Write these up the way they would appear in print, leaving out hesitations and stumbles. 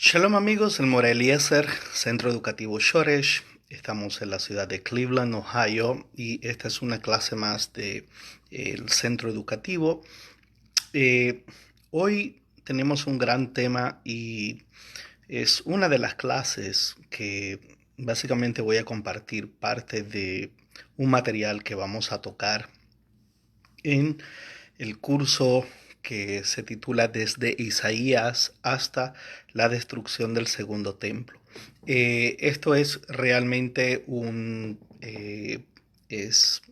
Shalom amigos, el Mora Eliezer, Centro Educativo Shoresh. Estamos en la ciudad de Cleveland, Ohio, y esta es una clase más de el centro educativo. Eh, Hoy tenemos un gran tema y es una de las clases que básicamente voy a compartir parte de un material que vamos a tocar en el curso que se titula Desde Isaías hasta la destrucción del segundo templo. Esto es realmente es,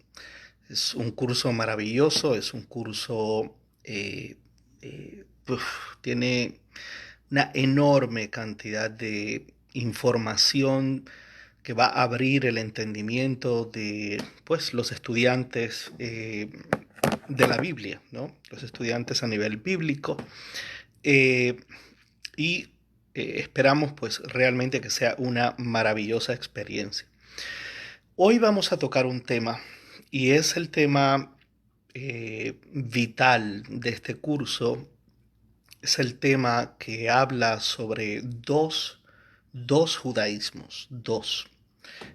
es un curso maravilloso, es un curso, tiene una enorme cantidad de información que va a abrir el entendimiento de pues, los estudiantes de la Biblia, ¿no? Los estudiantes a nivel bíblico. eh, y Esperamos pues realmente que sea una maravillosa experiencia. Hoy vamos a tocar un tema y es el tema vital de este curso. Es el tema que habla sobre dos judaísmos, dos.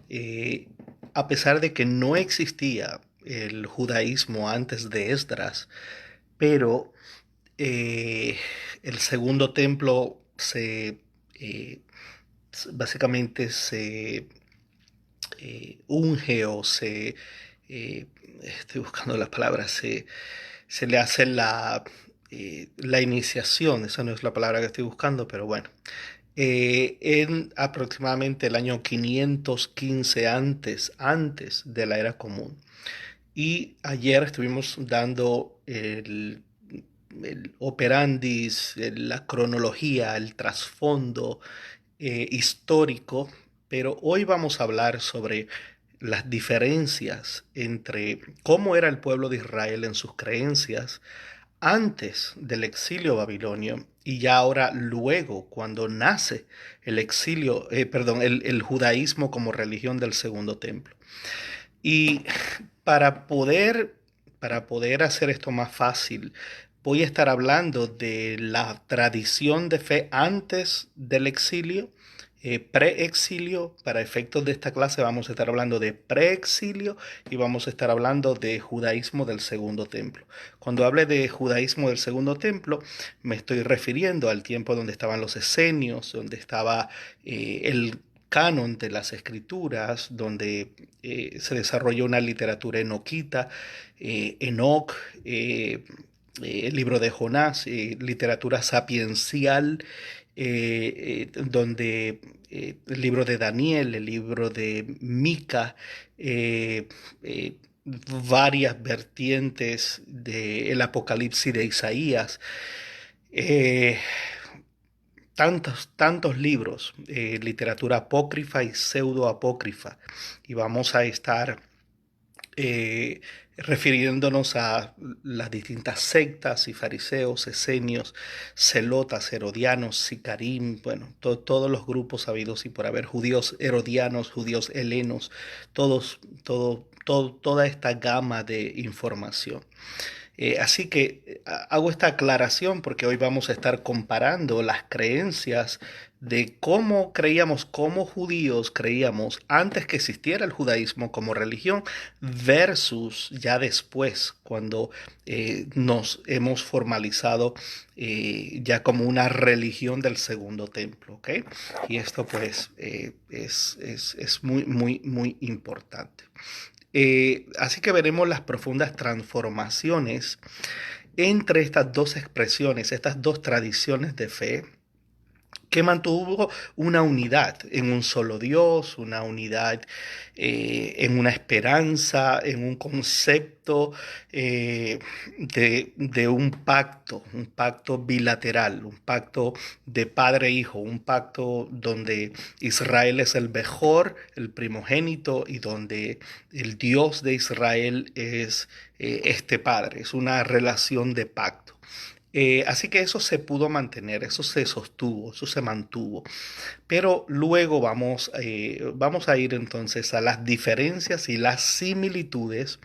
Eh, a pesar de que no existía el judaísmo antes de Esdras, pero eh, el segundo templo eh, básicamente se unge o eh, estoy buscando las palabras, se le hace la iniciación, esa no es la palabra que estoy buscando, pero bueno, en aproximadamente el año 515 antes de la era común. Y ayer estuvimos dando el operandis, la cronología, el trasfondo histórico, pero hoy vamos a hablar sobre las diferencias entre cómo era el pueblo de Israel en sus creencias antes del exilio babilonio y ya ahora luego cuando nace el exilio, perdón, el judaísmo como religión del segundo templo. Y para poder, para poder hacer esto más fácil, voy a estar hablando de la tradición de fe antes del exilio, preexilio. Para efectos de esta clase vamos a estar hablando de preexilio y vamos a estar hablando de judaísmo del segundo templo. Cuando hable de judaísmo del segundo templo, me estoy refiriendo al tiempo donde estaban los esenios, donde estaba el canon de las escrituras, donde se desarrolló una literatura enoquita, Enoc, el libro de Jonás, literatura sapiencial, donde el libro de Daniel, el libro de Mica, eh, eh, varias vertientes del Apocalipsis de Isaías. Eh, tantos libros, literatura apócrifa y pseudoapócrifa, y vamos a estar eh, refiriéndonos a las distintas sectas y fariseos, esenios, celotas, herodianos, sicarim, bueno, todos los grupos habidos y por haber, judíos herodianos, judíos helenos, toda esta gama de información. Así que hago esta aclaración porque hoy vamos a estar comparando las creencias de cómo creíamos, como judíos creíamos antes que existiera el judaísmo como religión versus ya después, cuando nos hemos formalizado ya como una religión del segundo templo, ¿ok? Y esto pues es muy, muy, muy importante. Así que veremos las profundas transformaciones entre estas dos expresiones, estas dos tradiciones de fe que mantuvo una unidad en un solo Dios, una unidad en una esperanza, en un concepto de un pacto bilateral, un pacto de padre e hijo, un pacto donde Israel es el mejor, el primogénito, y donde el Dios de Israel es este padre, es una relación de pacto. Así que eso se pudo mantener, eso se sostuvo, eso se mantuvo. Pero luego vamos a ir entonces a las diferencias y las similitudes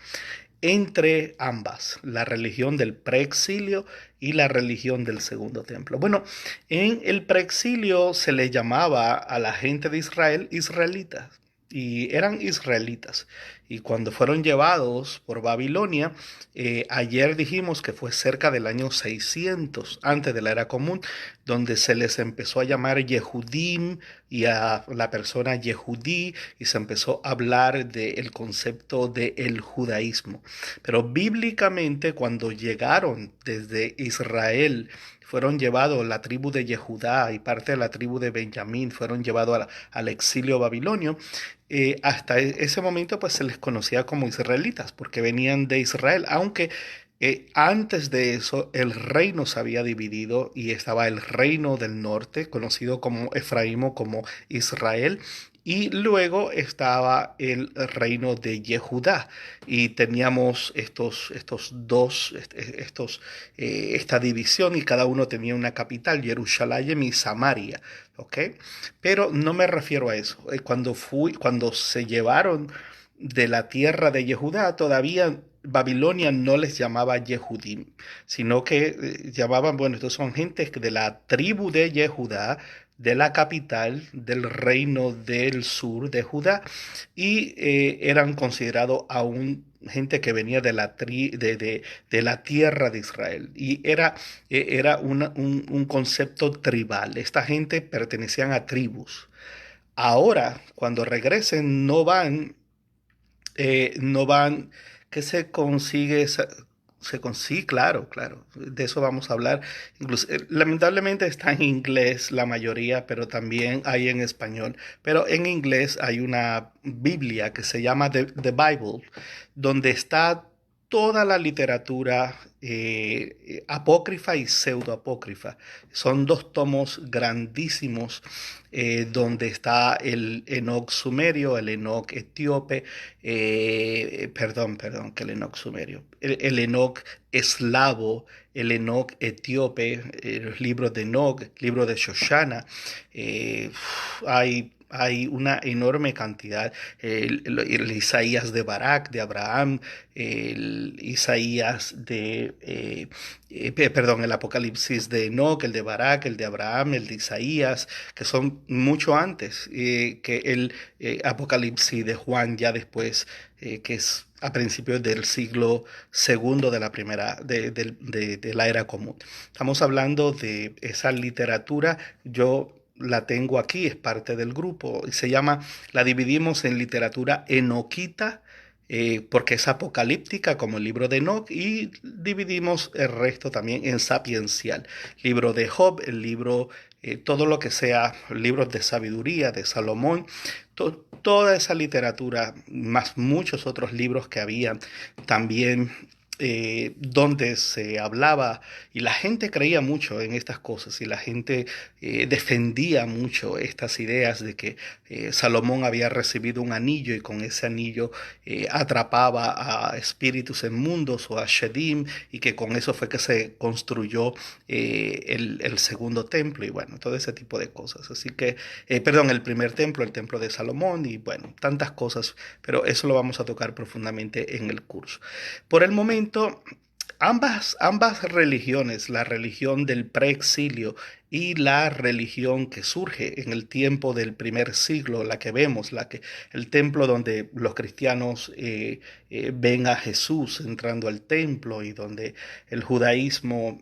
entre ambas, la religión del preexilio y la religión del segundo templo. Bueno, en el preexilio se le llamaba a la gente de Israel israelitas y eran israelitas. Y cuando fueron llevados por Babilonia, ayer dijimos que fue cerca del año 600 antes de la era común, donde se les empezó a llamar Yehudim y a la persona Yehudí, y se empezó a hablar del concepto del judaísmo. Pero bíblicamente, cuando llegaron desde Israel, fueron llevados la tribu de Yehudá y parte de la tribu de Benjamín, fueron llevados al exilio babilonio. Hasta ese momento pues se les conocía como israelitas porque venían de Israel, aunque antes de eso el reino se había dividido y estaba el reino del norte, conocido como Efraín o como Israel, y luego estaba el reino de Yehudá y teníamos esta división y cada uno tenía una capital, Jerusalén y Samaria, ¿ok? Pero no me refiero a eso. Cuando se llevaron de la tierra de Yehudá, todavía Babilonia no les llamaba Yehudim, sino que llamaban, bueno, estos son gentes de la tribu de Yehudá, de la capital del reino del sur de Judá, y eran considerados aún gente que venía de la tierra de Israel. Y era un concepto tribal. Esta gente pertenecían a tribus. Ahora, cuando regresen, no van, ¿qué se consigue? Sí, claro, claro, de eso vamos a hablar. Incluso, lamentablemente está en inglés la mayoría, pero también hay en español. Pero en inglés hay una Biblia que se llama The Bible, donde está toda la literatura apócrifa y pseudoapócrifa. Son dos tomos grandísimos donde está el Enoc sumerio, el Enoc etíope, perdón, que el Enoc sumerio, el Enoc eslavo, el Enoc etíope, los libros de Enoc, libro de Shoshana, eh, hay una enorme cantidad, el Isaías de Barak, de Abraham, el Isaías perdón, el Apocalipsis de Enoc, el de Barak, el de Abraham, el de Isaías, que son mucho antes que el Apocalipsis de Juan, ya después, que es a principios del siglo segundo de la primera, de la era común. Estamos hablando de esa literatura. Yo la tengo aquí, es parte del grupo, y se llama, la dividimos en literatura enoquita, porque es apocalíptica como el libro de Enoch, y dividimos el resto también en sapiencial, libro de Job, el libro, todo lo que sea libros de sabiduría de Salomón, toda esa literatura, más muchos otros libros que habían también, donde se hablaba y la gente creía mucho en estas cosas y la gente defendía mucho estas ideas de que Salomón había recibido un anillo y con ese anillo atrapaba a espíritus inmundos o a Shedim, y que con eso fue que se construyó el segundo templo y bueno, todo ese tipo de cosas. Así que, perdón, el primer templo, el templo de Salomón y bueno, tantas cosas, pero eso lo vamos a tocar profundamente en el curso. Por el momento, ambas religiones, la religión del preexilio y la religión que surge en el tiempo del primer siglo, la que vemos, el templo donde los cristianos ven a Jesús entrando al templo y donde el judaísmo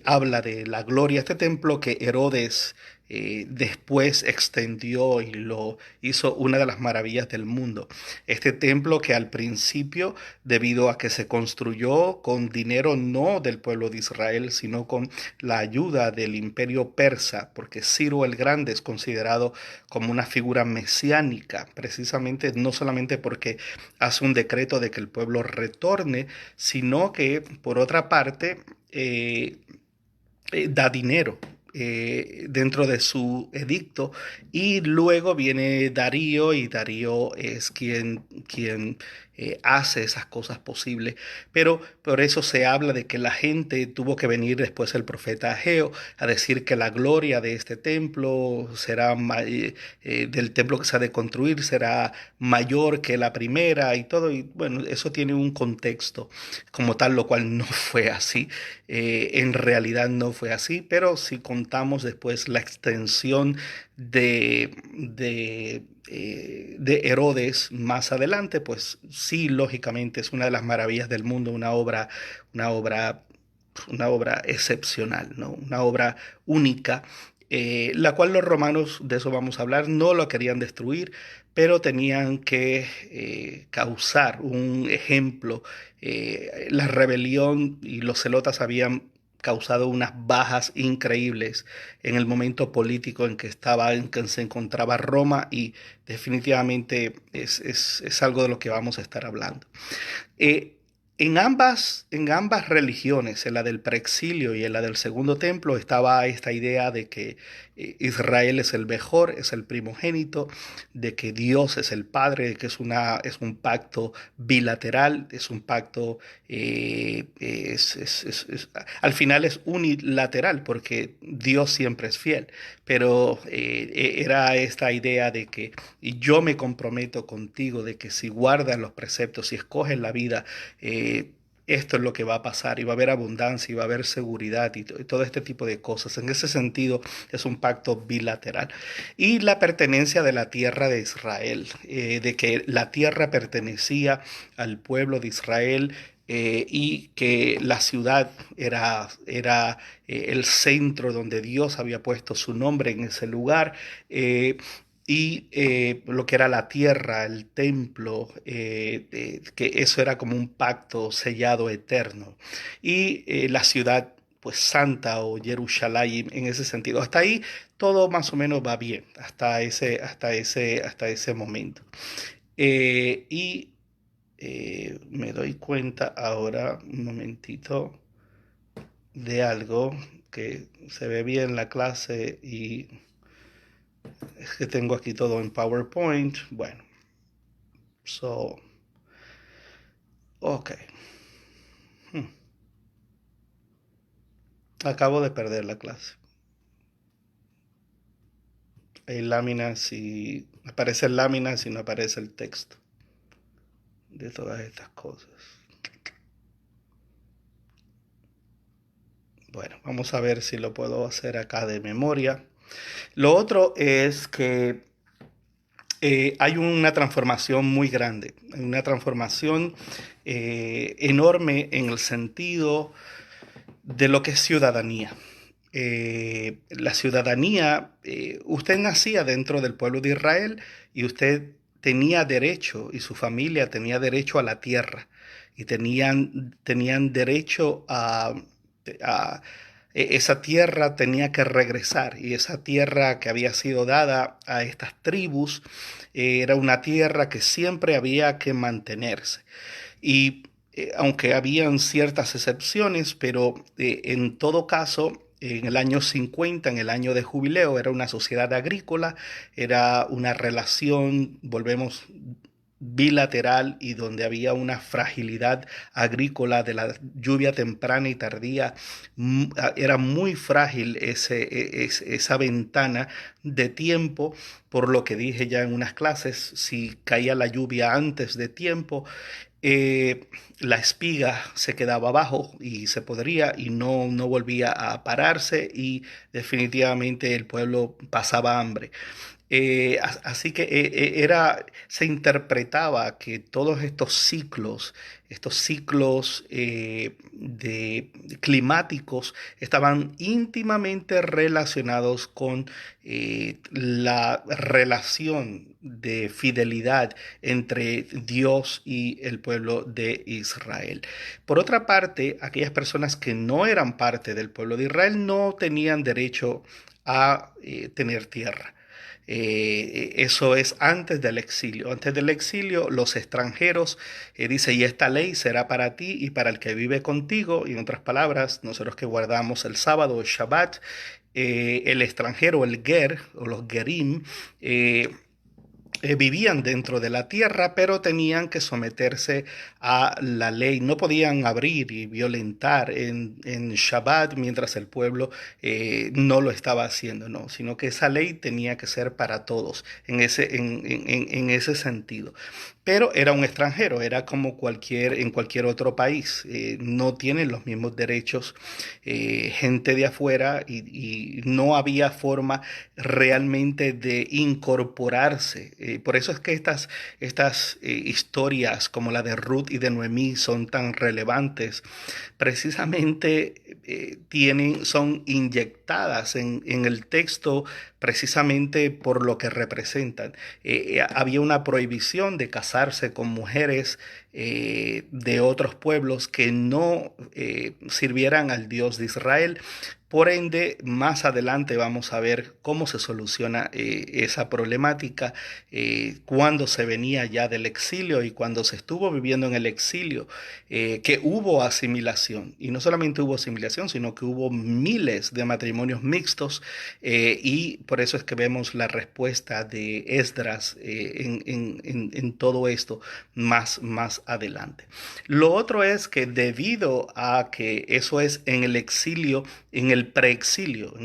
habla de la gloria, este templo que Herodes después extendió y lo hizo una de las maravillas del mundo. Este templo que al principio, debido a que se construyó con dinero no del pueblo de Israel, sino con la ayuda del imperio persa, porque Ciro el Grande es considerado como una figura mesiánica, precisamente no solamente porque hace un decreto de que el pueblo retorne, sino que por otra parte da dinero dentro de su edicto, y luego viene Darío y Darío es quien hace esas cosas posibles. Pero por eso se habla de que la gente tuvo que venir después el profeta Ageo a decir que la gloria de este templo será, del templo que se ha de construir será mayor que la primera y todo. Y bueno, eso tiene un contexto como tal, lo cual no fue así. En realidad no fue así, pero si contamos después la extensión de Herodes más adelante, pues sí, lógicamente es una de las maravillas del mundo, una obra, una obra excepcional, ¿no? Una obra única, la cual los romanos, de eso vamos a hablar, no lo querían destruir, pero tenían que causar un ejemplo. La rebelión y los celotas habían causado unas bajas increíbles en el momento político en que se encontraba Roma, y definitivamente es algo de lo que vamos a estar hablando. Eh, en ambas religiones, en la del preexilio y en la del segundo templo, estaba esta idea de que Israel es el mejor, es el primogénito, de que Dios es el Padre, de que es un pacto bilateral, es un pacto, al final es unilateral porque Dios siempre es fiel, pero era esta idea de que yo me comprometo contigo, de que si guardas los preceptos, si escoges la vida, esto es lo que va a pasar, y va a haber abundancia y va a haber seguridad y todo este tipo de cosas. En ese sentido es un pacto bilateral. Y la pertenencia de la tierra de Israel, de que la tierra pertenecía al pueblo de Israel, y que la ciudad era el centro donde Dios había puesto su nombre en ese lugar. Y lo que era la tierra, el templo, que eso era como un pacto sellado eterno. Y la ciudad, pues santa, o Jerusalén en ese sentido. Hasta ahí todo más o menos va bien, hasta ese momento. Y me doy cuenta ahora, un momentito, de algo que se ve bien la clase, y es que tengo aquí todo en PowerPoint. Bueno, so, ok. Hmm. Acabo de perder la clase. Hay láminas y aparecen láminas y no aparece el texto de todas estas cosas. Bueno, vamos a ver si lo puedo hacer acá de memoria. Lo otro es que hay una transformación muy grande, una transformación enorme en el sentido de lo que es ciudadanía. La ciudadanía, usted nacía dentro del pueblo de Israel y usted tenía derecho, y su familia tenía derecho a la tierra, y tenían derecho a esa tierra tenía que regresar, y esa tierra que había sido dada a estas tribus era una tierra que siempre había que mantenerse. Y aunque habían ciertas excepciones, pero en todo caso, en el año 50, en el año de jubileo, era una sociedad agrícola, era una relación, volvemos, bilateral, y donde había una fragilidad agrícola de la lluvia temprana y tardía. Era muy frágil esa ventana de tiempo, por lo que dije ya en unas clases, si caía la lluvia antes de tiempo, la espiga se quedaba abajo y se podría, y no volvía a pararse, y definitivamente el pueblo pasaba hambre. Así que se interpretaba que todos estos ciclos climáticos estaban íntimamente relacionados con la relación de fidelidad entre Dios y el pueblo de Israel. Por otra parte, aquellas personas que no eran parte del pueblo de Israel no tenían derecho a tener tierra. Eso es antes del exilio. Antes del exilio, los extranjeros, dice, y esta ley será para ti y para el que vive contigo. Y en otras palabras, nosotros que guardamos el sábado, el Shabbat, el extranjero, el ger, o los gerim, vivían dentro de la tierra, pero tenían que someterse a la ley. No podían abrir y violentar en Shabbat mientras el pueblo no lo estaba haciendo, no, sino que esa ley tenía que ser para todos en ese sentido. Pero era un extranjero, era como en cualquier otro país. No tienen los mismos derechos gente de afuera y no había forma realmente de incorporarse. Por eso es que estas historias como la de Ruth y de Noemí son tan relevantes. Precisamente son inyectadas en el texto precisamente por lo que representan. Había una prohibición de casarse con mujeres de otros pueblos que no sirvieran al Dios de Israel. Por ende, más adelante vamos a ver cómo se soluciona esa problemática cuando se venía ya del exilio y cuando se estuvo viviendo en el exilio, que hubo asimilación. Y no solamente hubo asimilación, sino que hubo miles de matrimonios mixtos y por eso es que vemos la respuesta de Esdras en todo esto más adelante. Lo otro es que debido a que eso es en el exilio, en el preexilio,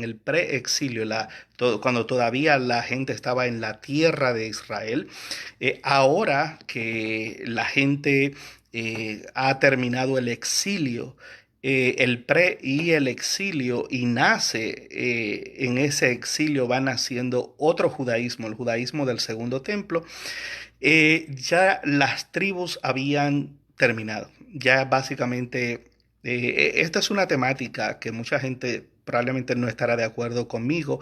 cuando todavía la gente estaba en la tierra de Israel, ahora que la gente ha terminado el exilio, el pre y el exilio, y nace en ese exilio va naciendo otro judaísmo, el judaísmo del segundo templo. Ya las tribus habían terminado. Ya básicamente, esta es una temática que mucha gente probablemente no estará de acuerdo conmigo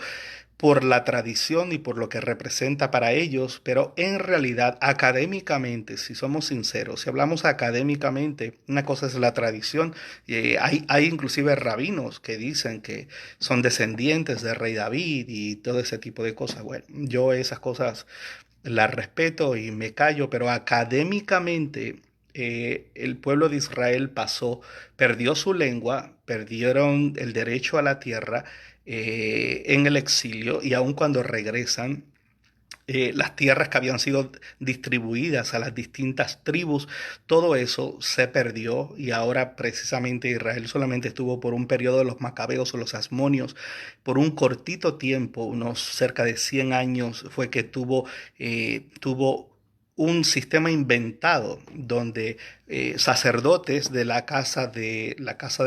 por la tradición y por lo que representa para ellos, pero en realidad académicamente, si somos sinceros, si hablamos académicamente, una cosa es la tradición, hay inclusive rabinos que dicen que son descendientes del rey David y todo ese tipo de cosas. Bueno, yo esas cosas la respeto y me callo, pero académicamente el pueblo de Israel perdió su lengua, perdieron el derecho a la tierra en el exilio y aun cuando regresan, las tierras que habían sido distribuidas a las distintas tribus, todo eso se perdió y ahora precisamente Israel solamente estuvo por un periodo de los macabeos o los asmonios, por un cortito tiempo, unos cerca de 100 años, fue que tuvo un sistema inventado donde sacerdotes de la casa de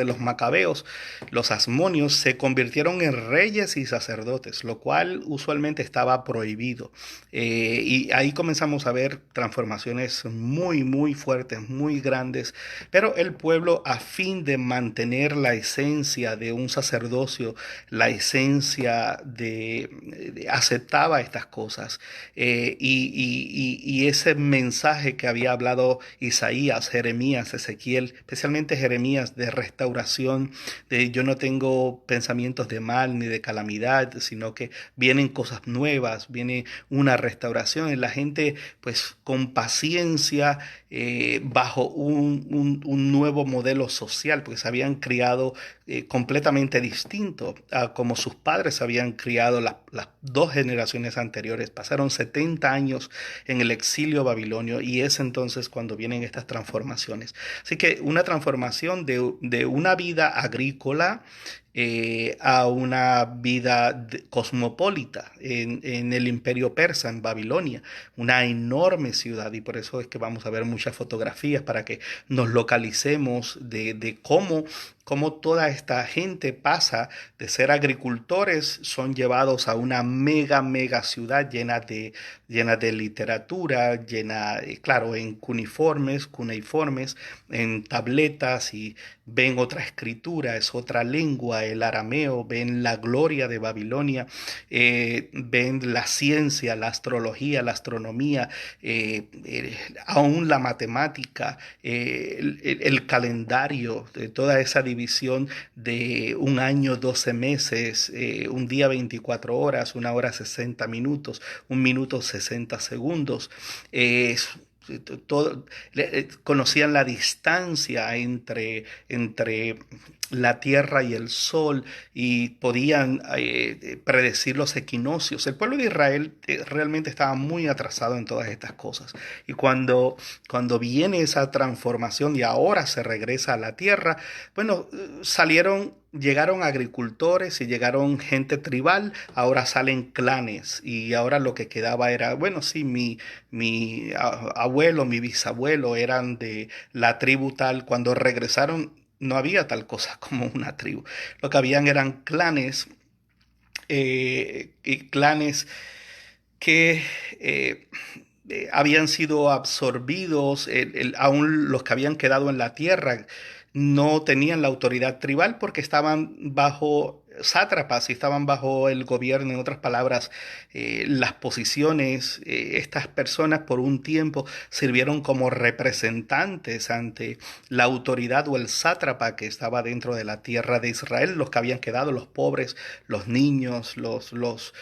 los macabeos, los asmonios, se convirtieron en reyes y sacerdotes, lo cual usualmente estaba prohibido. Y ahí comenzamos a ver transformaciones muy fuertes, muy grandes, pero el pueblo, a fin de mantener la esencia de un sacerdocio, la esencia aceptaba estas cosas. Y ese mensaje que había hablado Isaías, Jeremías, Ezequiel, especialmente Jeremías, de restauración, de yo no tengo pensamientos de mal ni de calamidad, sino que vienen cosas nuevas, viene una restauración en la gente, pues con paciencia, bajo un nuevo modelo social, porque se habían criado completamente distinto a como sus padres se habían criado las dos generaciones anteriores. Pasaron 70 años en el exilio babilonio y es entonces cuando vienen estas transformaciones. Así que una transformación de una vida agrícola a una vida cosmopolita en el imperio persa, en Babilonia, una enorme ciudad, y por eso es que vamos a ver muchas fotografías para que nos localicemos de cómo toda esta gente pasa de ser agricultores, son llevados a una mega ciudad llena de literatura, claro, en cuneiformes, en tabletas, y ven otra escritura, es otra lengua, el arameo, ven la gloria de Babilonia, ven la ciencia, la astrología, la astronomía, aún la matemática, el calendario, de toda esa división de un año, 12 meses, un día 24 horas, una hora 60 minutos, un minuto 60 segundos. conocían la distancia entre la tierra y el sol y podían predecir los equinoccios. El pueblo de Israel realmente estaba muy atrasado en todas estas cosas. Y cuando viene esa transformación y ahora se regresa a la tierra, bueno, llegaron agricultores y llegaron gente tribal, ahora salen clanes y ahora lo que quedaba era, bueno, sí, mi abuelo, mi bisabuelo eran de la tribu tal. Cuando regresaron no había tal cosa como una tribu. Lo que habían eran clanes, y clanes que habían sido absorbidos, aún los que habían quedado en la tierra no tenían la autoridad tribal porque estaban bajo sátrapas y estaban bajo el gobierno, en otras palabras, las posiciones, estas personas por un tiempo sirvieron como representantes ante la autoridad o el sátrapa que estaba dentro de la tierra de Israel, los que habían quedado, los pobres, los niños, los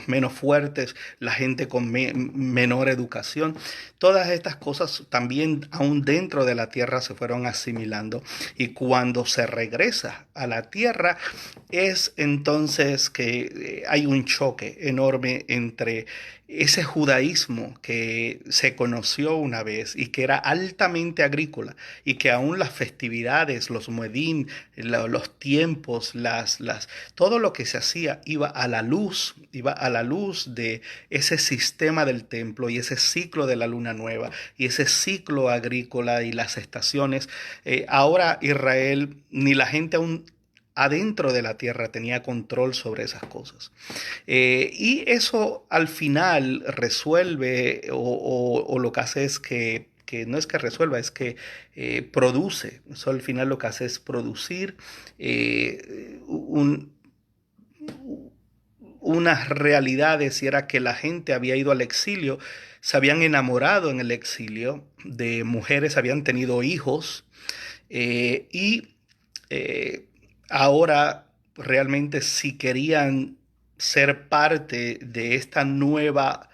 menos fuertes, la gente con menor educación. Todas estas cosas también aún dentro de la tierra se fueron asimilando. Y cuando se regresa a la tierra es entonces que hay un choque enorme entre ese judaísmo que se conoció una vez y que era altamente agrícola y que aún las festividades, los muedim, los tiempos, todo lo que se hacía iba a la luz de ese sistema del templo y ese ciclo de la luna nueva y ese ciclo agrícola y las estaciones. Ahora Israel, ni la gente aún adentro de la tierra tenía control sobre esas cosas. Y eso al final resuelve o lo que hace es que no es que resuelva, es que produce. Eso al final lo que hace es producir unas realidades, y era que la gente había ido al exilio, se habían enamorado en el exilio de mujeres, habían tenido hijos, y ahora realmente si querían ser parte de esta nueva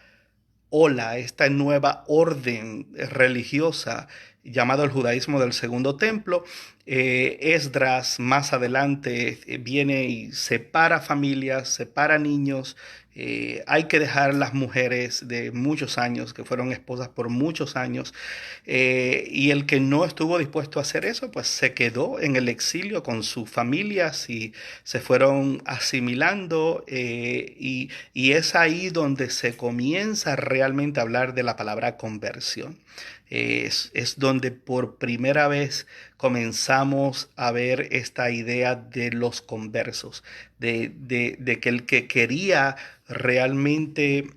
ola, esta nueva orden religiosa llamado el judaísmo del segundo templo. Esdras más adelante viene y separa familias, separa niños. Hay que dejar las mujeres de muchos años, que fueron esposas por muchos años, y el que no estuvo dispuesto a hacer eso, pues se quedó en el exilio con sus familias y se fueron asimilando, y es ahí donde se comienza realmente a hablar de la palabra conversión. Es donde por primera vez comenzamos a ver esta idea de los conversos, de que el que quería realmente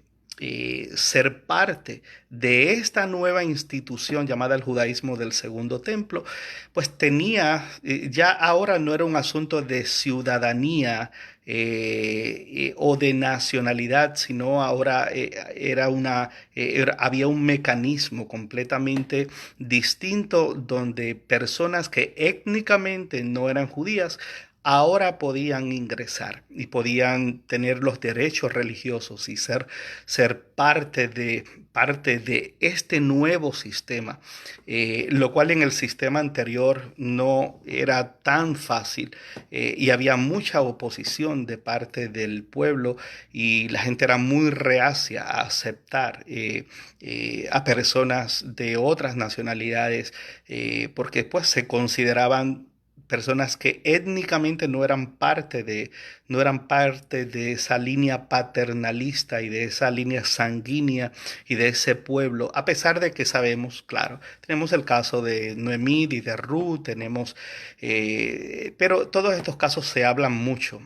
ser parte de esta nueva institución llamada el judaísmo del segundo templo, pues tenía, ya ahora no era un asunto de ciudadanía o de nacionalidad, sino ahora había un mecanismo completamente distinto donde personas que étnicamente no eran judías ahora podían ingresar y podían tener los derechos religiosos y ser parte de este nuevo sistema, lo cual en el sistema anterior no era tan fácil, y había mucha oposición de parte del pueblo y la gente era muy reacia a aceptar a personas de otras nacionalidades, porque pues se consideraban personas que étnicamente no eran parte de esa línea paternalista y de esa línea sanguínea y de ese pueblo, a pesar de que sabemos, claro, tenemos el caso de Noemí y de Ruth, pero todos estos casos se hablan mucho.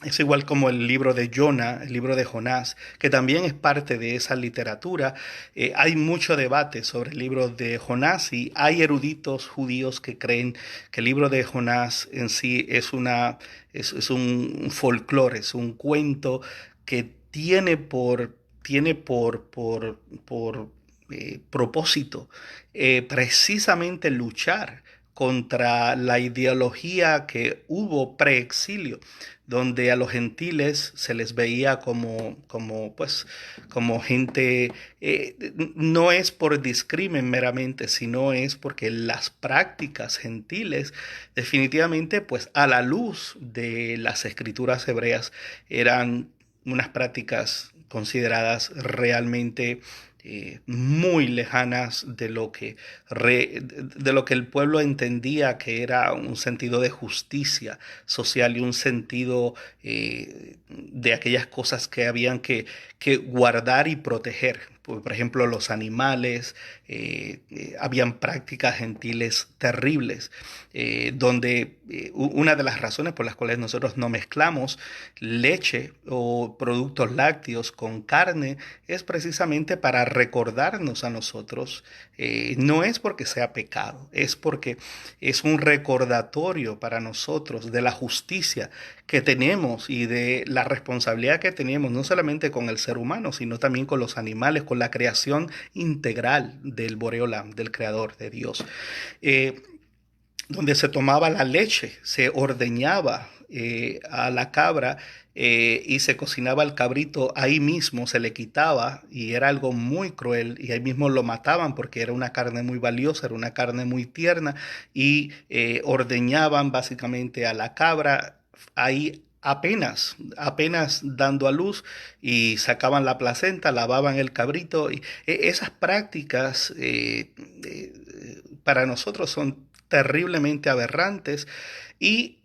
Es igual como el libro de Jonah, el libro de Jonás, que también es parte de esa literatura. Hay mucho debate sobre el libro de Jonás y hay eruditos judíos que creen que el libro de Jonás en sí es un folclore, es un cuento que tiene por propósito precisamente luchar contra la ideología que hubo preexilio, donde a los gentiles se les veía como gente, no es por discrimen meramente, sino es porque las prácticas gentiles definitivamente, pues a la luz de las escrituras hebreas, eran unas prácticas consideradas realmente muy lejanas de lo que el pueblo entendía que era un sentido de justicia social y un sentido de aquellas cosas que habían que guardar y proteger. Por ejemplo, los animales, habían prácticas gentiles terribles, donde una de las razones por las cuales nosotros no mezclamos leche o productos lácteos con carne es precisamente para recordarnos a nosotros, no es porque sea pecado, es porque es un recordatorio para nosotros de la justicia que tenemos y de la responsabilidad que tenemos, no solamente con el ser humano, sino también con los animales, con la creación integral del Boreolam, del Creador, de Dios. Eh, Donde se tomaba la leche, se ordeñaba a la cabra, y se cocinaba el cabrito ahí mismo, se le quitaba y era algo muy cruel y ahí mismo lo mataban porque era una carne muy valiosa, era una carne muy tierna y ordeñaban básicamente a la cabra ahí apenas dando a luz y sacaban la placenta, lavaban el cabrito y esas prácticas para nosotros son terriblemente aberrantes y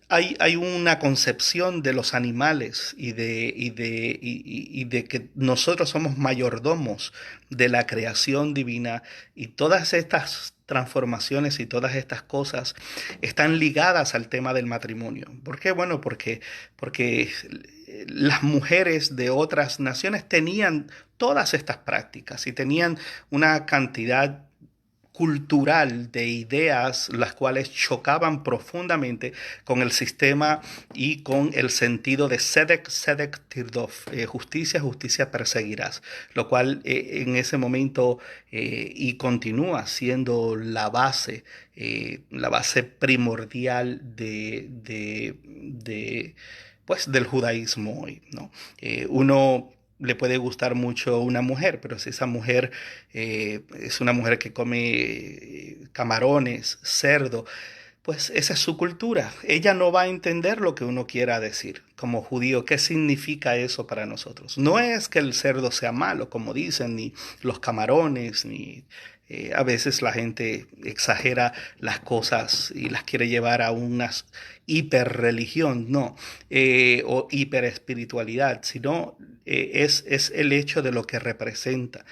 hay una concepción de los animales y de que nosotros somos mayordomos de la creación divina y todas estas transformaciones y todas estas cosas están ligadas al tema del matrimonio. ¿Por qué? Bueno, porque las mujeres de otras naciones tenían todas estas prácticas y tenían una cantidad cultural de ideas las cuales chocaban profundamente con el sistema y con el sentido de Sedek, Sedek Tirdof, justicia, justicia perseguirás, lo cual en ese momento y continúa siendo la base primordial pues, del judaísmo hoy, ¿no? Uno le puede gustar mucho una mujer, pero si esa mujer es una mujer que come camarones, cerdo, pues esa es su cultura. Ella no va a entender lo que uno quiera decir como judío. ¿Qué significa eso para nosotros? No es que el cerdo sea malo, como dicen, ni los camarones, ni a veces la gente exagera las cosas y las quiere llevar a una hiperreligión, no, o hiperespiritualidad, sino es el hecho de lo que representa.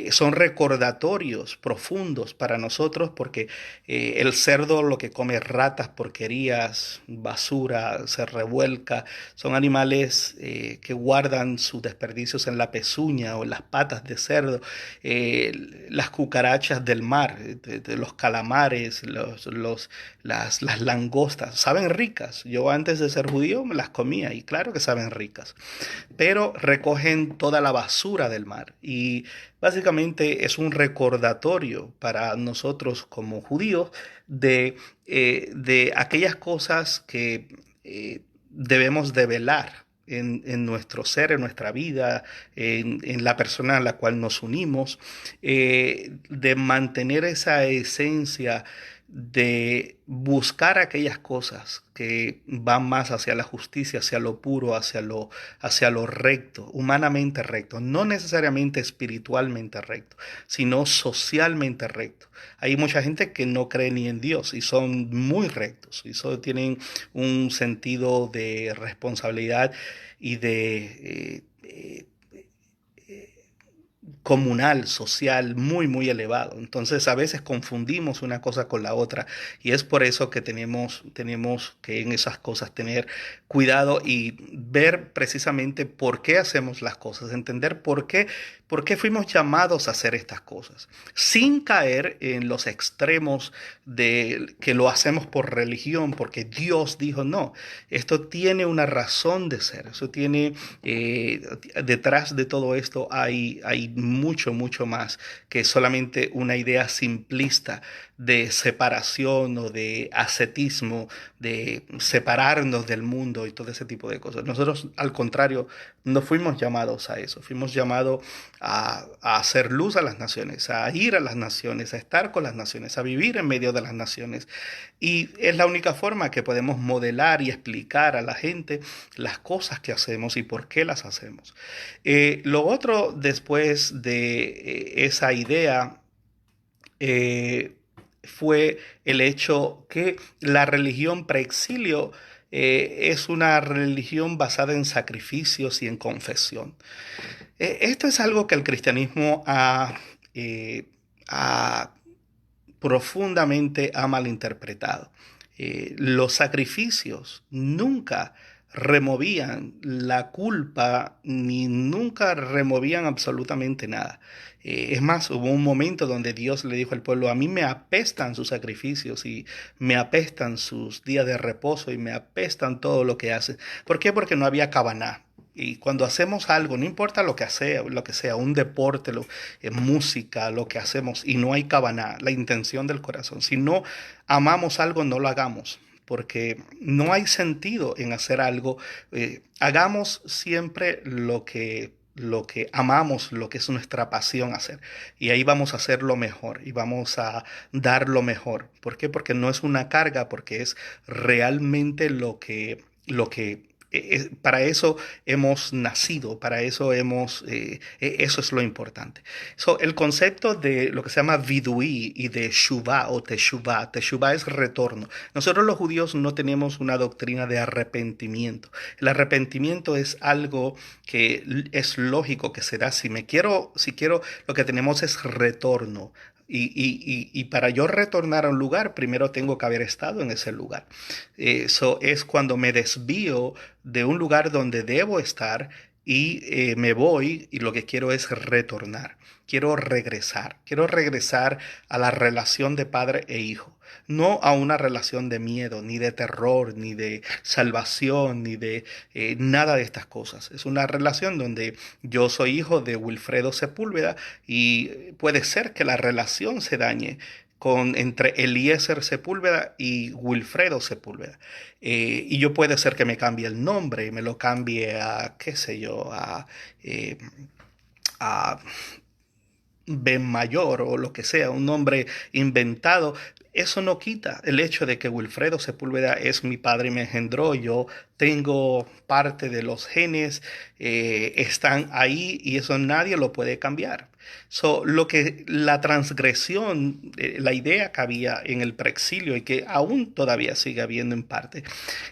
Son recordatorios profundos para nosotros porque el cerdo lo que come ratas, porquerías, basura, se revuelca. Son animales que guardan sus desperdicios en la pezuña o en las patas de cerdo. Las cucarachas del mar, de los calamares, las langostas, saben ricas. Yo antes de ser judío me las comía y claro que saben ricas, pero recogen toda la basura del mar y básicamente es un recordatorio para nosotros como judíos de aquellas cosas que debemos de velar en nuestro ser, en nuestra vida, en la persona a la cual nos unimos, de mantener esa esencia de buscar aquellas cosas que van más hacia la justicia, hacia lo puro, hacia lo recto, humanamente recto, no necesariamente espiritualmente recto, sino socialmente recto. Hay mucha gente que no cree ni en Dios y son muy rectos y solo tienen un sentido de responsabilidad y de comunal, social, muy, muy elevado. Entonces, a veces confundimos una cosa con la otra y es por eso que tenemos que en esas cosas tener cuidado y ver precisamente por qué hacemos las cosas, entender por qué fuimos llamados a hacer estas cosas, sin caer en los extremos de que lo hacemos por religión, porque Dios dijo no. Esto tiene una razón de ser, eso tiene, detrás de todo esto hay mucho, mucho más que solamente una idea simplista de separación o de ascetismo, de separarnos del mundo y todo ese tipo de cosas. Nosotros, al contrario, no fuimos llamados a eso, fuimos llamados a hacer luz a las naciones, a ir a las naciones, a estar con las naciones, a vivir en medio de las naciones. Y es la única forma que podemos modelar y explicar a la gente las cosas que hacemos y por qué las hacemos. Lo otro, después de esa idea, eh, fue el hecho que la religión preexilio es una religión basada en sacrificios y en confesión. Esto es algo que el cristianismo eh, ha profundamente ha malinterpretado. Los sacrificios nunca removían la culpa ni nunca removían absolutamente nada. Es más, hubo un momento donde Dios le dijo al pueblo, a mí me apestan sus sacrificios y me apestan sus días de reposo y me apestan todo lo que hacen. ¿Por qué? Porque no había cabaná. Y cuando hacemos algo, no importa lo que sea, un deporte, música, lo que hacemos, y no hay cabana, la intención del corazón. Si no amamos algo, no lo hagamos, porque no hay sentido en hacer algo. Hagamos siempre lo que amamos, lo que es nuestra pasión hacer. Y ahí vamos a hacer lo mejor y vamos a dar lo mejor. ¿Por qué? Porque no es una carga, porque es realmente lo que para eso hemos nacido, para eso eso es lo importante. So, el concepto de lo que se llama viduí y de shuvah o teshuvah, teshuvah es retorno. Nosotros los judíos no tenemos una doctrina de arrepentimiento. El arrepentimiento es algo que es lógico que se da. Si quiero, lo que tenemos es retorno. Y para yo retornar a un lugar, primero tengo que haber estado en ese lugar. Eso es cuando me desvío de un lugar donde debo estar y me voy y lo que quiero es retornar. Quiero regresar a la relación de padre e hijo, no a una relación de miedo, ni de terror, ni de salvación, ni de nada de estas cosas. Es una relación donde yo soy hijo de Wilfredo Sepúlveda y puede ser que la relación se dañe entre Eliezer Sepúlveda y Wilfredo Sepúlveda. Y yo puede ser que me cambie el nombre y me lo cambie a, qué sé yo, eh, a Ben Mayor o lo que sea, un nombre inventado. Eso no quita el hecho de que Wilfredo Sepúlveda es mi padre y me engendró. Yo tengo parte de los genes, están ahí y eso nadie lo puede cambiar. So, la transgresión, la idea que había en el preexilio y que aún todavía sigue habiendo en parte,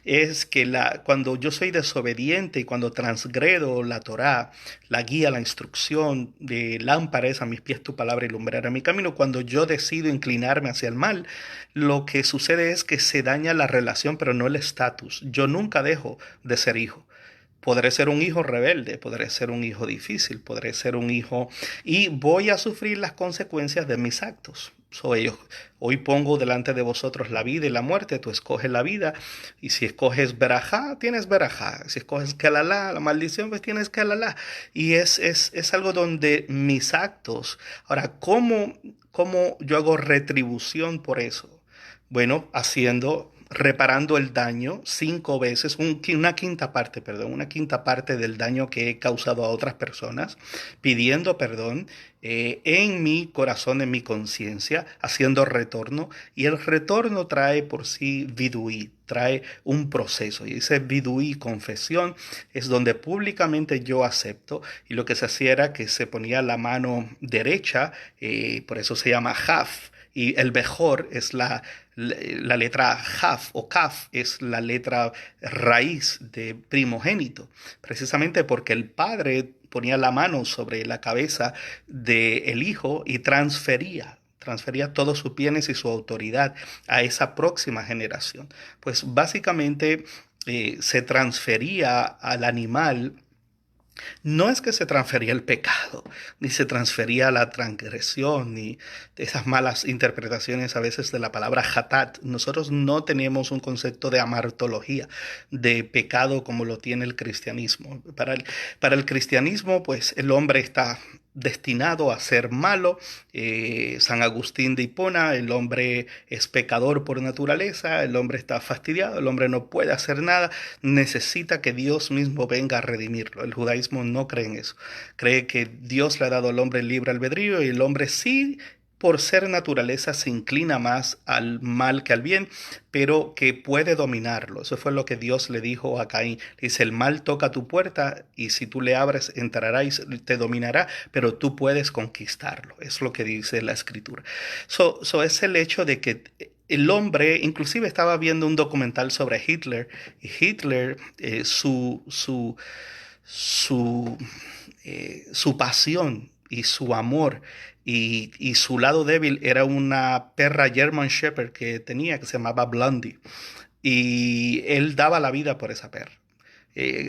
es que cuando yo soy desobediente y cuando transgredo la Torá, la guía, la instrucción de lámpara es a mis pies tu palabra y lumbrera mi camino, cuando yo decido inclinarme hacia el mal, lo que sucede es que se daña la relación, pero no el estatus. Yo nunca dejo de ser hijo. Podré ser un hijo rebelde, podré ser un hijo difícil, podré ser un hijo y voy a sufrir las consecuencias de mis actos. Hoy pongo delante de vosotros la vida y la muerte, tú escoges la vida y si escoges verajá, tienes verajá, si escoges kelalá, la maldición, pues tienes kelalá. Y es algo donde mis actos, ahora, ¿cómo yo hago retribución por eso? Bueno, reparando el daño 5 veces, una quinta parte, perdón, una quinta parte del daño que he causado a otras personas, pidiendo perdón en mi corazón, en mi conciencia, haciendo retorno. Y el retorno trae por sí viduí, trae un proceso. Y ese viduí, confesión, es donde públicamente yo acepto. Y lo que se hacía era que se ponía la mano derecha, por eso se llama jaf. Y el Bejor es la letra Jaf o Kaf, es la letra raíz de primogénito, precisamente porque el padre ponía la mano sobre la cabeza del hijo y transfería todos sus bienes y su autoridad a esa próxima generación. Pues básicamente se transfería al animal. No es que se transfería el pecado, ni se transfería la transgresión, ni esas malas interpretaciones a veces de la palabra hatat. Nosotros no tenemos un concepto de amartología, de pecado como lo tiene el cristianismo. Para el cristianismo, pues el hombre está destinado a ser malo. San Agustín de Hipona, el hombre es pecador por naturaleza, el hombre está fastidiado, el hombre no puede hacer nada, necesita que Dios mismo venga a redimirlo. El judaísmo no cree en eso, cree que Dios le ha dado al hombre libre albedrío y el hombre sí, por ser naturaleza, se inclina más al mal que al bien, pero que puede dominarlo. Eso fue lo que Dios le dijo a Caín. Le dice, el mal toca tu puerta y si tú le abres, entrará y te dominará, pero tú puedes conquistarlo. Es lo que dice la escritura. Es el hecho de que el hombre, inclusive estaba viendo un documental sobre Hitler, y Hitler, su, su pasión y su amor y su lado débil era una perra German Shepherd que tenía que se llamaba Blondie. Y él daba la vida por esa perra.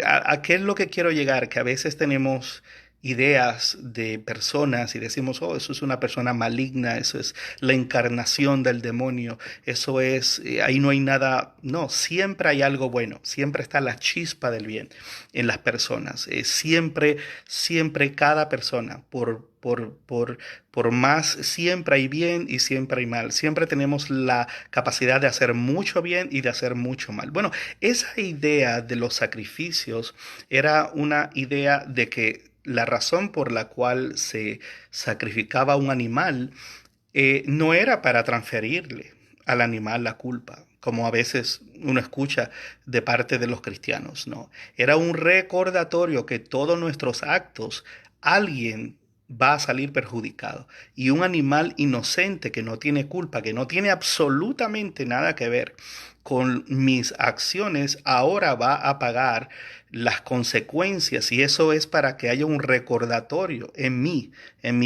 ¿A qué es lo que quiero llegar? Que a veces tenemos ideas de personas y decimos, oh, eso es una persona maligna, eso es la encarnación del demonio, eso es, ahí no hay nada, no, siempre hay algo bueno, siempre está la chispa del bien en las personas, siempre cada persona, por más, siempre hay bien y siempre hay mal. Siempre tenemos la capacidad de hacer mucho bien y de hacer mucho mal. Bueno, esa idea de los sacrificios era una idea de que la razón por la cual se sacrificaba un animal no era para transferirle al animal la culpa, como a veces uno escucha de parte de los cristianos, no. Era un recordatorio que todos nuestros actos, alguien va a salir perjudicado. Y un animal inocente que no tiene culpa, que no tiene absolutamente nada que ver con mis acciones, ahora va a pagar las consecuencias. Y eso es para que haya un recordatorio en mi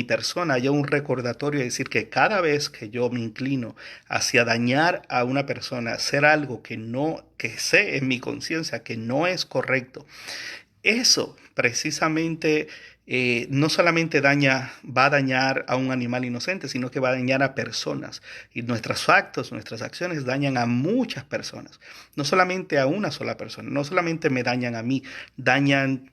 persona, haya un recordatorio de decir que cada vez que yo me inclino hacia dañar a una persona, hacer algo que no, que sé en mi conciencia que no es correcto, eso precisamente no solamente va a dañar a un animal inocente, sino que va a dañar a personas. Y nuestros actos, nuestras acciones dañan a muchas personas, no solamente a una sola persona, no solamente me dañan a mí, dañan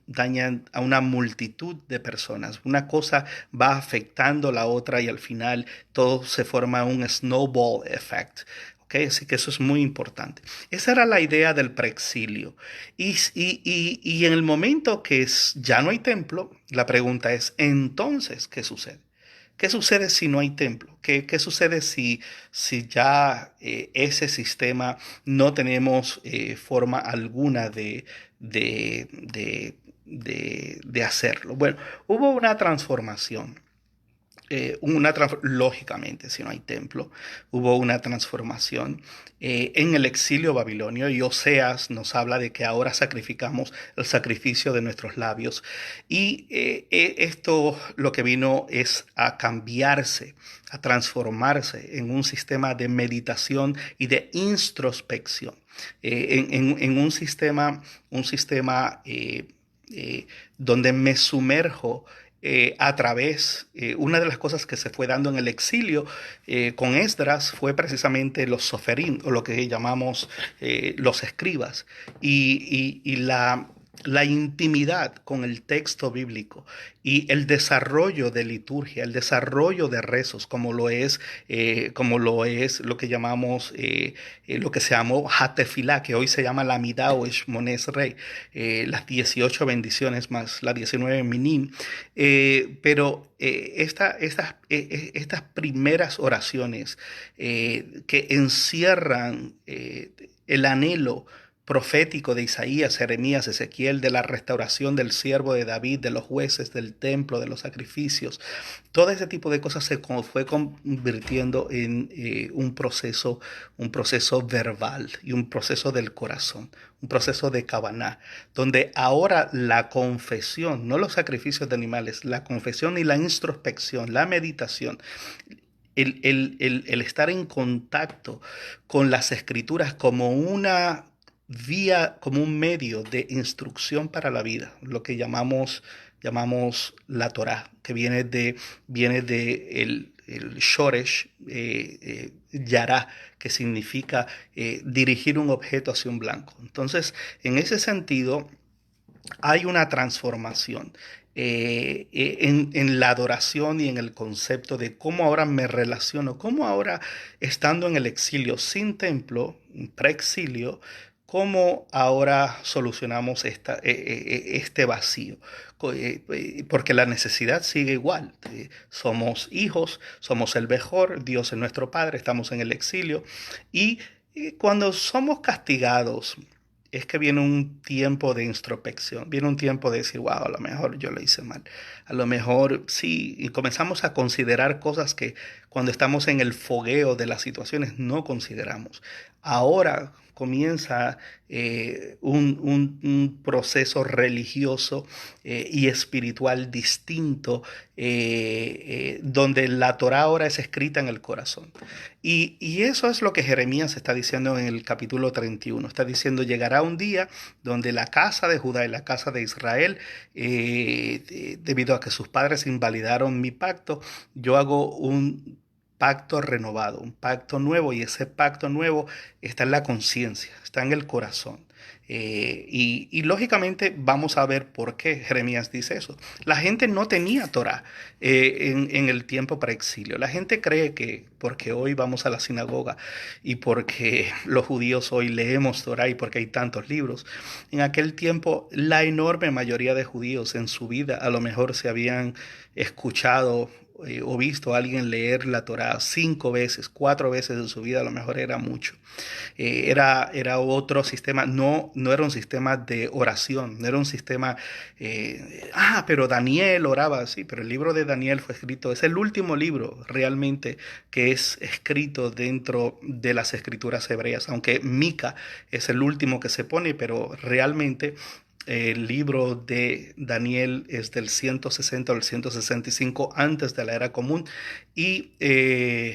a una multitud de personas. Una cosa va afectando a la otra y al final todo se forma un snowball effect. ¿Ok? Así que eso es muy importante. Esa era la idea del preexilio. Y en el momento que ya no hay templo, la pregunta es, entonces, ¿qué sucede? ¿Qué sucede si no hay templo? ¿Qué sucede si ya ese sistema no tenemos forma alguna de hacerlo? Bueno, hubo una transformación. Lógicamente, si no hay templo, hubo una transformación en el exilio babilonio y Oseas nos habla de que ahora sacrificamos el sacrificio de nuestros labios y esto lo que vino es a cambiarse, a transformarse en un sistema de meditación y de introspección, en un sistema donde me sumerjo a través, una de las cosas que se fue dando en el exilio con Esdras fue precisamente los soferim, o lo que llamamos los escribas, y la intimidad con el texto bíblico y el desarrollo de liturgia, el desarrollo de rezos, como lo es lo que llamamos, lo que se llamó Hatefilá, que hoy se llama la Amidá o Shmones Rey, las 18 bendiciones más las 19 minim. Estas primeras oraciones que encierran el anhelo profético de Isaías, Jeremías, Ezequiel, de la restauración del siervo de David, de los jueces, del templo, de los sacrificios. Todo ese tipo de cosas fue convirtiendo en un proceso verbal y un proceso del corazón, un proceso de Kavaná, donde ahora la confesión, no los sacrificios de animales, la confesión y la introspección, la meditación, el estar en contacto con las escrituras como una vía, como un medio de instrucción para la vida, lo que llamamos la Torá, que viene de el Shoresh, Yará, que significa dirigir un objeto hacia un blanco. Entonces, en ese sentido, hay una transformación. en la adoración y en el concepto de cómo ahora me relaciono, cómo ahora estando en el exilio sin templo, preexilio, cómo ahora solucionamos este vacío. Porque la necesidad sigue igual. Somos hijos, somos el mejor, Dios es nuestro Padre, estamos en el exilio y cuando somos castigados, es que viene un tiempo de introspección, viene un tiempo de decir, wow, a lo mejor yo lo hice mal, a lo mejor sí, y comenzamos a considerar cosas que cuando estamos en el fogueo de las situaciones no consideramos. Ahora comienza un proceso religioso y espiritual distinto, donde la Torá ahora es escrita en el corazón. Y eso es lo que Jeremías está diciendo en el capítulo 31. Está diciendo, llegará un día donde la casa de Judá y la casa de Israel, debido a que sus padres invalidaron mi pacto, yo hago un pacto renovado, un pacto nuevo, y ese pacto nuevo está en la conciencia, está en el corazón. Y lógicamente vamos a ver por qué Jeremías dice eso. La gente no tenía Torah en el tiempo preexilio. La gente cree que porque hoy vamos a la sinagoga y porque los judíos hoy leemos Torah y porque hay tantos libros, en aquel tiempo la enorme mayoría de judíos en su vida a lo mejor se habían escuchado o visto a alguien leer la Torá 5 veces, 4 veces en su vida, a lo mejor era mucho. Era otro sistema, no era un sistema de oración, no era un sistema, pero Daniel oraba, sí, pero el libro de Daniel fue escrito, es el último libro realmente que es escrito dentro de las escrituras hebreas, aunque Mica es el último que se pone, pero realmente el libro de Daniel es del 160 al 165 antes de la era común y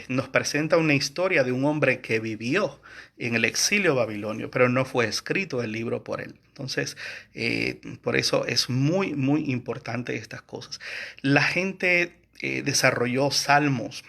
nos presenta una historia de un hombre que vivió en el exilio babilonio, pero no fue escrito el libro por él. Entonces, por eso es muy, muy importante estas cosas. La gente desarrolló salmos,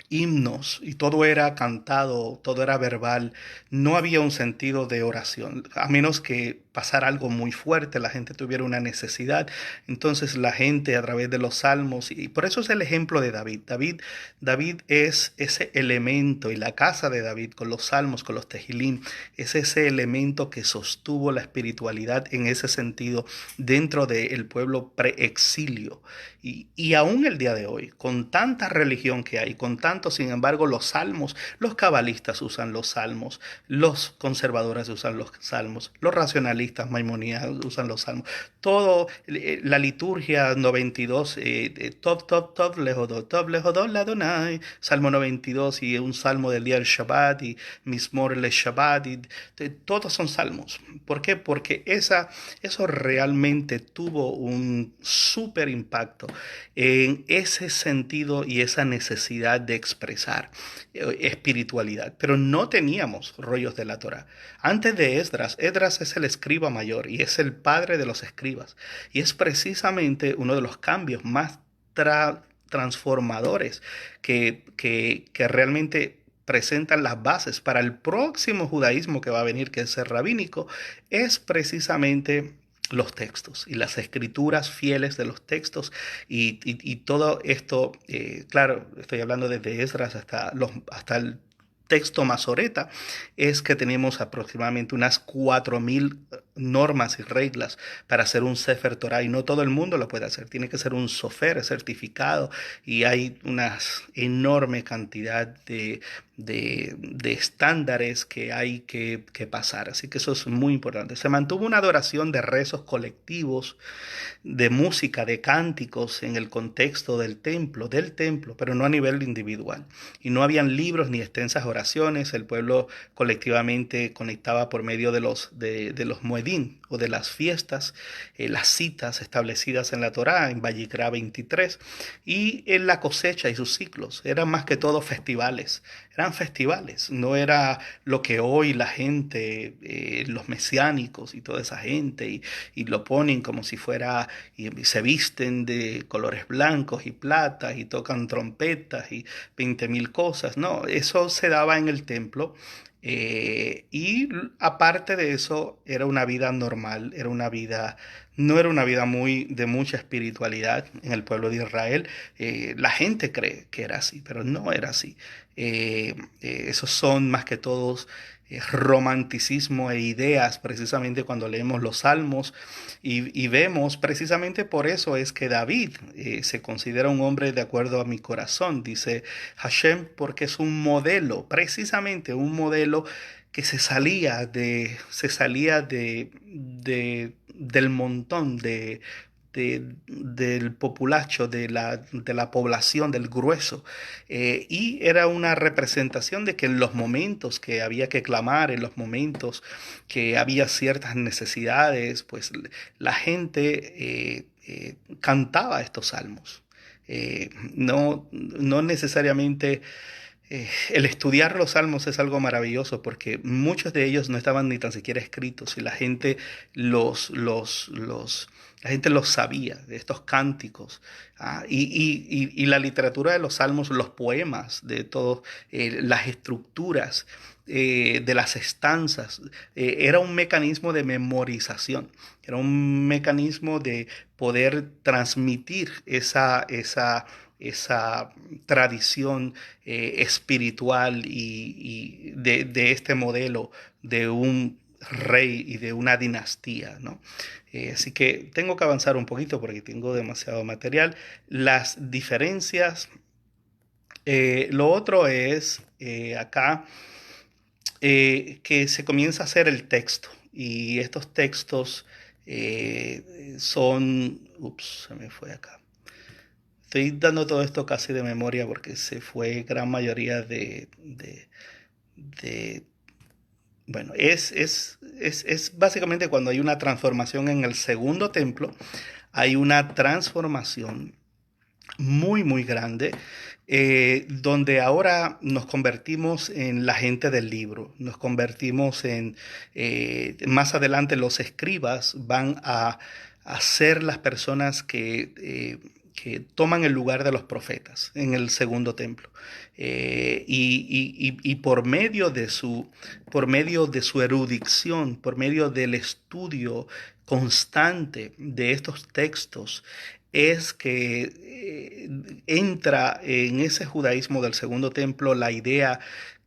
himnos, y todo era cantado, todo era verbal, no había un sentido de oración, a menos que pasara algo muy fuerte, la gente tuviera una necesidad, entonces la gente a través de los salmos, y por eso es el ejemplo de David. David es ese elemento, y la casa de David con los salmos, con los tejilim, es ese elemento que sostuvo la espiritualidad en ese sentido dentro del pueblo preexilio. Y aún el día de hoy, con tanta religión que hay, con tanto, sin embargo, los salmos, los cabalistas usan los salmos, los conservadores usan los salmos, los racionalistas maimonianos usan los salmos. Todo, la liturgia 92, Tov, Tov, Tov, Lehodot, Ladonai, Salmo 92 y un salmo del día del Shabbat y Mismor le Shabbat, todos son salmos. ¿Por qué? Porque eso realmente tuvo un súper impacto en ese sentido y esa necesidad de expresar espiritualidad. Pero no teníamos rollos de la Torah. Antes de Esdras, Esdras es el escriba mayor y es el padre de los escribas. Y es precisamente uno de los cambios más transformadores que realmente presentan las bases para el próximo judaísmo que va a venir, que es el rabínico, es precisamente los textos y las escrituras fieles de los textos y todo esto, claro, estoy hablando desde Esdras hasta el texto masoreta, es que tenemos aproximadamente unas 4000 normas y reglas para hacer un Sefer Torah y no todo el mundo lo puede hacer, tiene que ser un sofer certificado y hay una enorme cantidad de estándares que hay que pasar, así que eso es muy importante. Se mantuvo una adoración de rezos colectivos, de música, de cánticos en el contexto del templo, pero no a nivel individual. Y no habían libros ni extensas oraciones, el pueblo colectivamente conectaba por medio de los muedín o de las fiestas, las citas establecidas en la Torá, en Vayikra 23, y en la cosecha y sus ciclos. Eran más que todo festivales, eran festivales, no era lo que hoy la gente, los mesiánicos y toda esa gente, y lo ponen como si fuera, y se visten de colores blancos y platas y tocan trompetas y 20.000 cosas. No, eso se daba en el templo Y aparte de eso, era una vida normal, no era una vida de mucha espiritualidad en el pueblo de Israel. La gente cree que era así, pero no era así. Esos son más que todos romanticismo e ideas, precisamente cuando leemos los salmos y vemos, precisamente por eso es que David se considera un hombre de acuerdo a mi corazón, dice Hashem, porque es un modelo, precisamente un modelo que se salía del montón del populacho, de la población, del grueso. Y era una representación de que en los momentos que había que clamar, en los momentos que había ciertas necesidades, pues la gente cantaba estos salmos. No necesariamente el estudiar los salmos es algo maravilloso porque muchos de ellos no estaban ni tan siquiera escritos y la gente la gente los sabía, de estos cánticos. Y la literatura de los salmos, los poemas, de todas las estructuras de las estanzas, era un mecanismo de memorización, era un mecanismo de poder transmitir esa tradición espiritual y de este modelo de un rey y de una dinastía, ¿no? Así que tengo que avanzar un poquito porque tengo demasiado material. Las diferencias, lo otro es acá que se comienza a hacer el texto y estos textos se me fue acá. Estoy dando todo esto casi de memoria porque se fue gran mayoría de bueno, es básicamente cuando hay una transformación en el segundo templo, hay una transformación muy, muy grande, donde ahora nos convertimos en la gente del libro, nos convertimos más adelante los escribas van a ser las personas que toman el lugar de los profetas en el segundo templo. Y por medio de su erudición, por medio del estudio constante de estos textos, es que entra en ese judaísmo del segundo templo la idea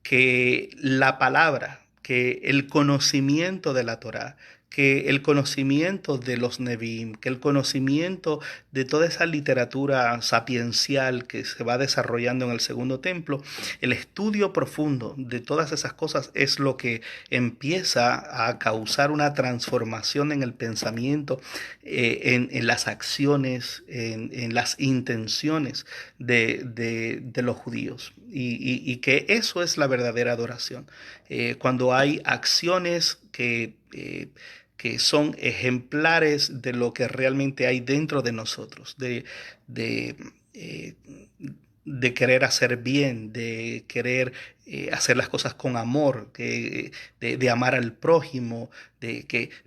que la palabra, que el conocimiento de la Torá, que el conocimiento de los Nevi'im, que el conocimiento de toda esa literatura sapiencial que se va desarrollando en el segundo templo, el estudio profundo de todas esas cosas es lo que empieza a causar una transformación en el pensamiento, en las acciones, en las intenciones de los judíos. Y que eso es la verdadera adoración. Cuando hay acciones que son ejemplares de lo que realmente hay dentro de nosotros, de, eh, de querer hacer bien, de querer hacer las cosas con amor, de amar al prójimo,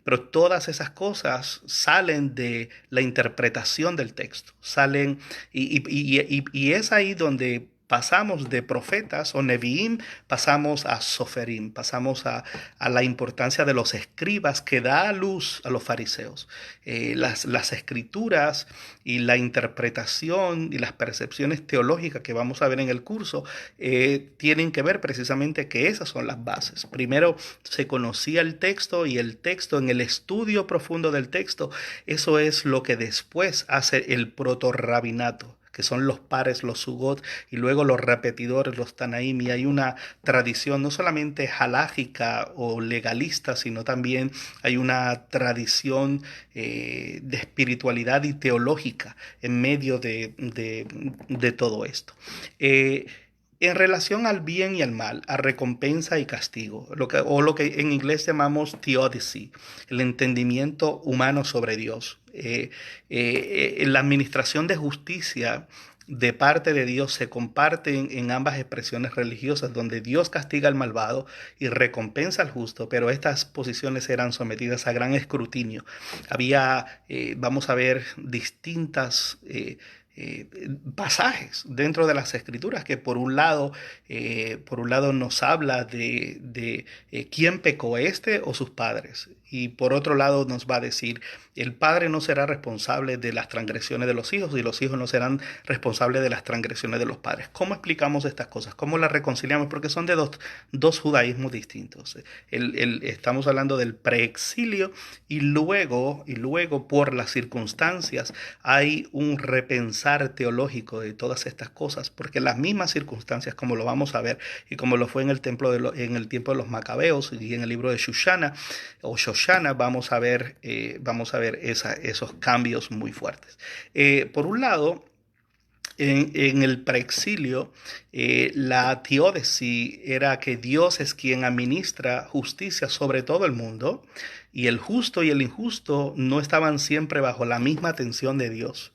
pero todas esas cosas salen de la interpretación del texto, salen y es ahí donde pasamos de profetas o Nevi'im, pasamos a Soferim, pasamos a la importancia de los escribas que da a luz a los fariseos. Las escrituras y la interpretación y las percepciones teológicas que vamos a ver en el curso tienen que ver precisamente que esas son las bases. Primero se conocía el texto y el texto, en el estudio profundo del texto, eso es lo que después hace el protorrabinato, que son los pares, los sugot, y luego los repetidores, los tanaim, y hay una tradición no solamente halágica o legalista, sino también hay una tradición de espiritualidad y teológica en medio de todo esto. En relación al bien y al mal, a recompensa y castigo, lo que en inglés llamamos theodicy, el entendimiento humano sobre Dios. La administración de justicia de parte de Dios se comparte en ambas expresiones religiosas, donde Dios castiga al malvado y recompensa al justo, pero estas posiciones eran sometidas a gran escrutinio. Había, vamos a ver, distintas pasajes dentro de las Escrituras que por un lado nos habla de quién pecó, este o sus padres, y por otro lado nos va a decir el padre no será responsable de las transgresiones de los hijos y los hijos no serán responsables de las transgresiones de los padres. ¿Cómo explicamos estas cosas? ¿Cómo las reconciliamos? Porque son de dos judaísmos distintos. Estamos hablando del preexilio y luego por las circunstancias hay un repensar teológico de todas estas cosas, porque las mismas circunstancias, como lo vamos a ver y como lo fue en el en el tiempo de los Macabeos y en el libro de Shushana o Shoshana, vamos a ver esos cambios muy fuertes. Por un lado, en el preexilio, la teódesi era que Dios es quien administra justicia sobre todo el mundo y el justo y el injusto no estaban siempre bajo la misma atención de Dios,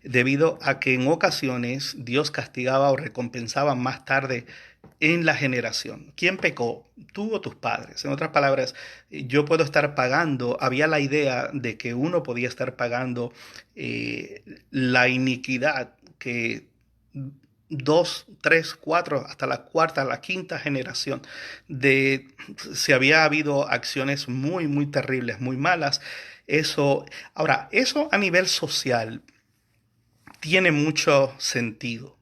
debido a que en ocasiones Dios castigaba o recompensaba más tarde en la generación. ¿Quién pecó? ¿Tú o tus padres? En otras palabras, yo puedo estar pagando, había la idea de que uno podía estar pagando la iniquidad que dos, tres, cuatro, hasta la cuarta, la quinta generación de si había habido acciones muy, muy terribles, muy malas. Eso a nivel social tiene mucho sentido.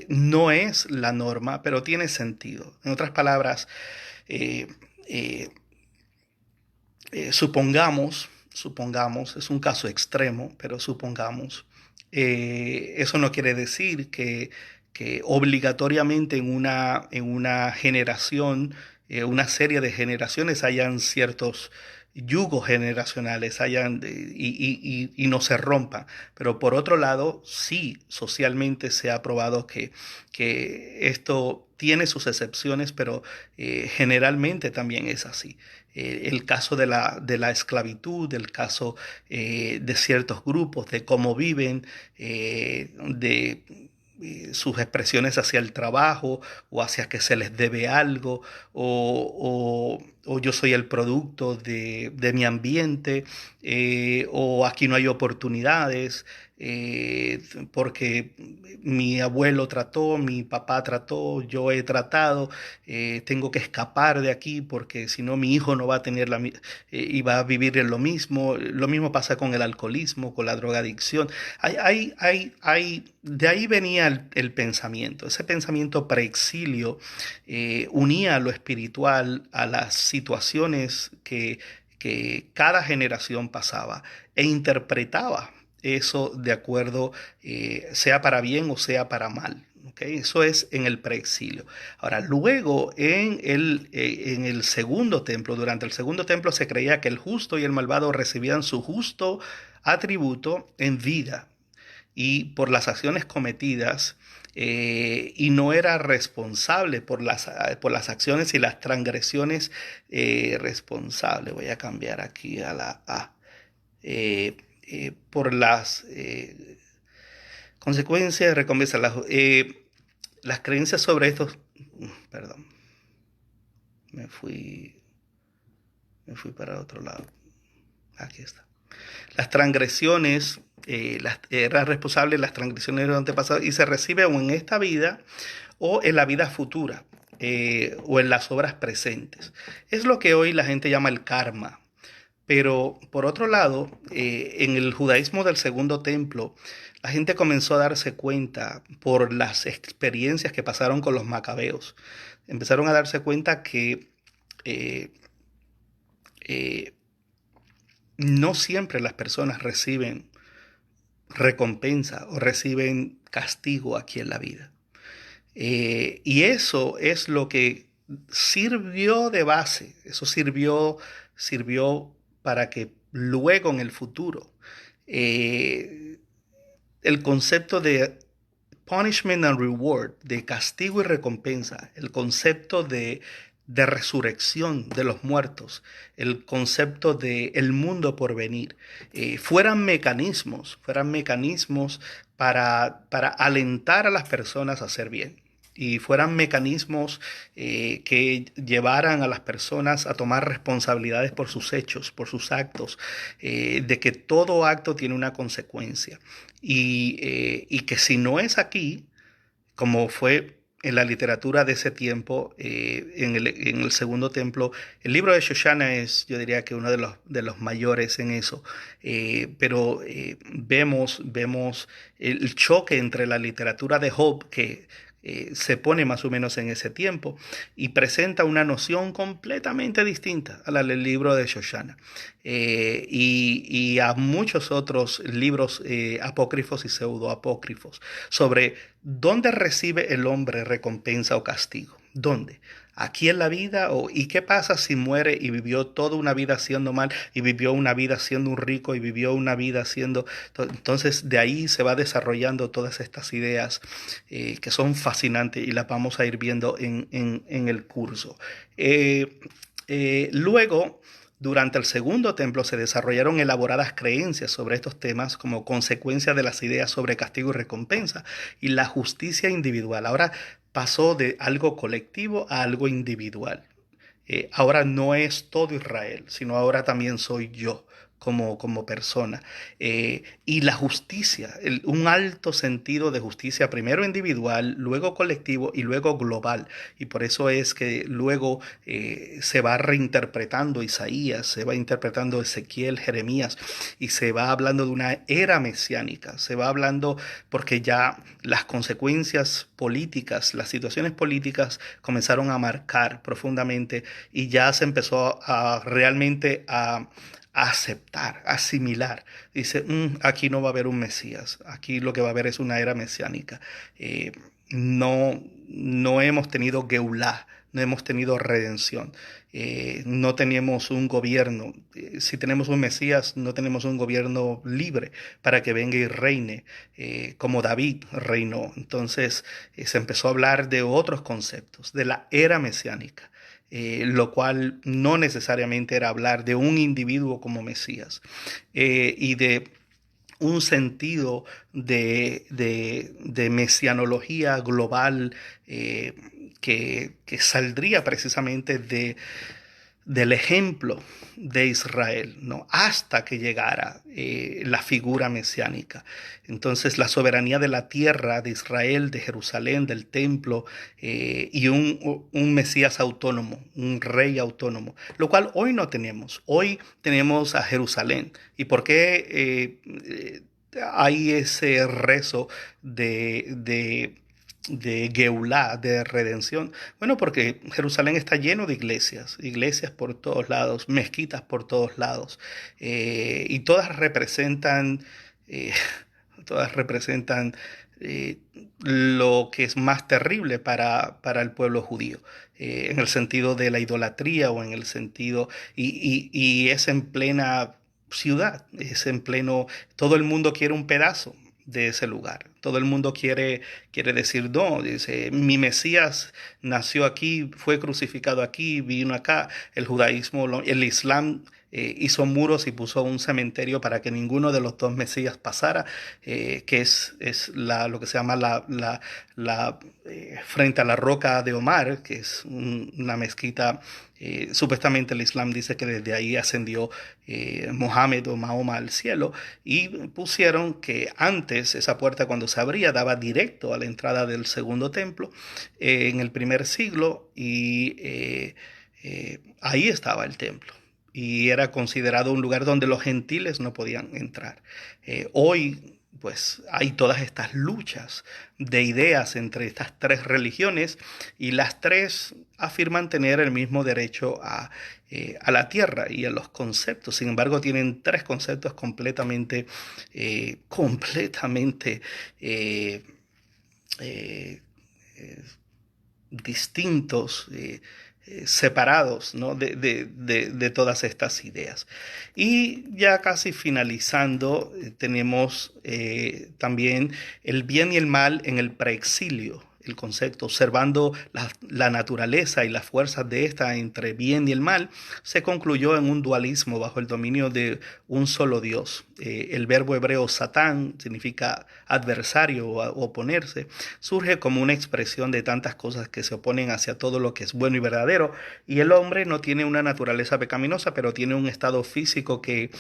No es la norma, pero tiene sentido. En otras palabras, eh, eh, supongamos, es un caso extremo, pero supongamos, eso no quiere decir que obligatoriamente en una generación, una serie de generaciones hayan ciertos yugos generacionales y no se rompan. Pero por otro lado, sí, socialmente se ha probado que esto tiene sus excepciones, pero generalmente también es así. El caso de la esclavitud, el caso de ciertos grupos, de cómo viven, de sus expresiones hacia el trabajo o hacia que se les debe algo o yo soy el producto de mi ambiente o aquí no hay oportunidades porque mi abuelo trató, mi papá trató, yo he tratado, tengo que escapar de aquí porque si no mi hijo no va a tener y va a vivir en lo mismo. Lo mismo pasa con el alcoholismo, con la drogadicción. De ahí venía el pensamiento. Ese pensamiento preexilio unía lo espiritual a las situaciones que cada generación pasaba e interpretaba eso de acuerdo, sea para bien o sea para mal. ¿Okay? Eso es en el preexilio. Ahora, luego en el segundo templo, durante el segundo templo se creía que el justo y el malvado recibían su justo atributo en vida y por las acciones cometidas y no era responsable por las acciones y las transgresiones responsable. Voy a cambiar aquí a la A. Por las consecuencias de recompensa, las creencias sobre estos, perdón, me fui, me fui para otro lado. Aquí está. Las transgresiones, era responsable de las transgresiones de los antepasados y se recibe o en esta vida o en la vida futura o en las obras presentes. Es lo que hoy la gente llama el karma. Pero por otro lado, en el judaísmo del segundo templo, la gente comenzó a darse cuenta por las experiencias que pasaron con los macabeos. Empezaron a darse cuenta que eh, eh, no siempre las personas reciben recompensa o reciben castigo aquí en la vida. Y eso es lo que sirvió de base, eso sirvió para que luego en el futuro el concepto de punishment and reward, de castigo y recompensa, el concepto de resurrección de los muertos, el concepto de el mundo por venir, fueran mecanismos para alentar a las personas a hacer bien. y fueran mecanismos que llevaran a las personas a tomar responsabilidades por sus hechos, por sus actos, de que todo acto tiene una consecuencia y que si no es aquí, como fue en la literatura de ese tiempo, en el segundo templo. El libro de Shoshana es, yo diría que uno de los mayores en eso. Pero vemos el choque entre la literatura de Job, que se pone más o menos en ese tiempo, y presenta una noción completamente distinta a la del libro de Shoshana. Y a muchos otros libros apócrifos y pseudoapócrifos sobre dónde recibe el hombre recompensa o castigo. ¿Dónde? ¿Aquí en la vida? ¿Y qué pasa si muere y vivió toda una vida haciendo mal y vivió una vida siendo un rico y vivió una vida siendo... Entonces de ahí se va desarrollando todas estas ideas que son fascinantes y las vamos a ir viendo en el curso. Luego... Durante el segundo templo se desarrollaron elaboradas creencias sobre estos temas como consecuencia de las ideas sobre castigo y recompensa y la justicia individual. Ahora pasó de algo colectivo a algo individual. Ahora no es todo Israel, sino ahora también soy yo como persona. Y la justicia, un alto sentido de justicia, primero individual, luego colectivo y luego global. Y por eso es que luego se va reinterpretando Isaías, se va interpretando Ezequiel, Jeremías, y se va hablando de una era mesiánica, se va hablando porque ya las consecuencias políticas, las situaciones políticas comenzaron a marcar profundamente y ya se empezó a realmente a aceptar, a asimilar. Dice, aquí no va a haber un Mesías, aquí lo que va a haber es una era mesiánica. No hemos tenido Geulah, no hemos tenido redención, no tenemos un gobierno. Si tenemos un Mesías, no tenemos un gobierno libre para que venga y reine, como David reinó. Entonces se empezó a hablar de otros conceptos, de la era mesiánica. Lo cual no necesariamente era hablar de un individuo como Mesías, y de un sentido de mesianología global, que saldría precisamente del ejemplo de Israel, ¿no? Hasta que llegara la figura mesiánica. Entonces, la soberanía de la tierra, de Israel, de Jerusalén, del templo, y un Mesías autónomo, un rey autónomo, lo cual hoy no tenemos. Hoy tenemos a Jerusalén. ¿Y por qué hay ese rezo de Geulah, de redención? Bueno, porque Jerusalén está lleno de iglesias, iglesias por todos lados, mezquitas por todos lados, y eh, todas representan lo que es más terrible para el pueblo judío, en el sentido de la idolatría o en el sentido, y es en plena ciudad, es en pleno, todo el mundo quiere un pedazo de ese lugar. Todo el mundo quiere decir, no, dice, mi Mesías nació aquí, fue crucificado aquí, vino acá. El judaísmo, el Islam hizo muros y puso un cementerio para que ninguno de los dos Mesías pasara, que es lo que se llama frente a la roca de Omar, que es una mezquita. Supuestamente el Islam dice que desde ahí ascendió Mohammed o Mahoma al cielo, y pusieron que antes esa puerta, cuando se abría, daba directo a la entrada del segundo templo en el primer siglo, y ahí estaba el templo. Y era considerado un lugar donde los gentiles no podían entrar. Hoy, pues, hay todas estas luchas de ideas entre estas tres religiones, y las tres afirman tener el mismo derecho a la tierra y a los conceptos. Sin embargo, tienen tres conceptos completamente eh, eh, eh, distintos, separados, ¿no? de todas estas ideas. Y ya casi finalizando, tenemos también el bien y el mal en el preexilio. el concepto, observando la naturaleza y las fuerzas de esta entre bien y el mal, se concluyó en un dualismo bajo el dominio de un solo Dios. El verbo hebreo satán significa adversario o oponerse, surge como una expresión de tantas cosas que se oponen hacia todo lo que es bueno y verdadero, y el hombre no tiene una naturaleza pecaminosa, pero tiene un estado físico que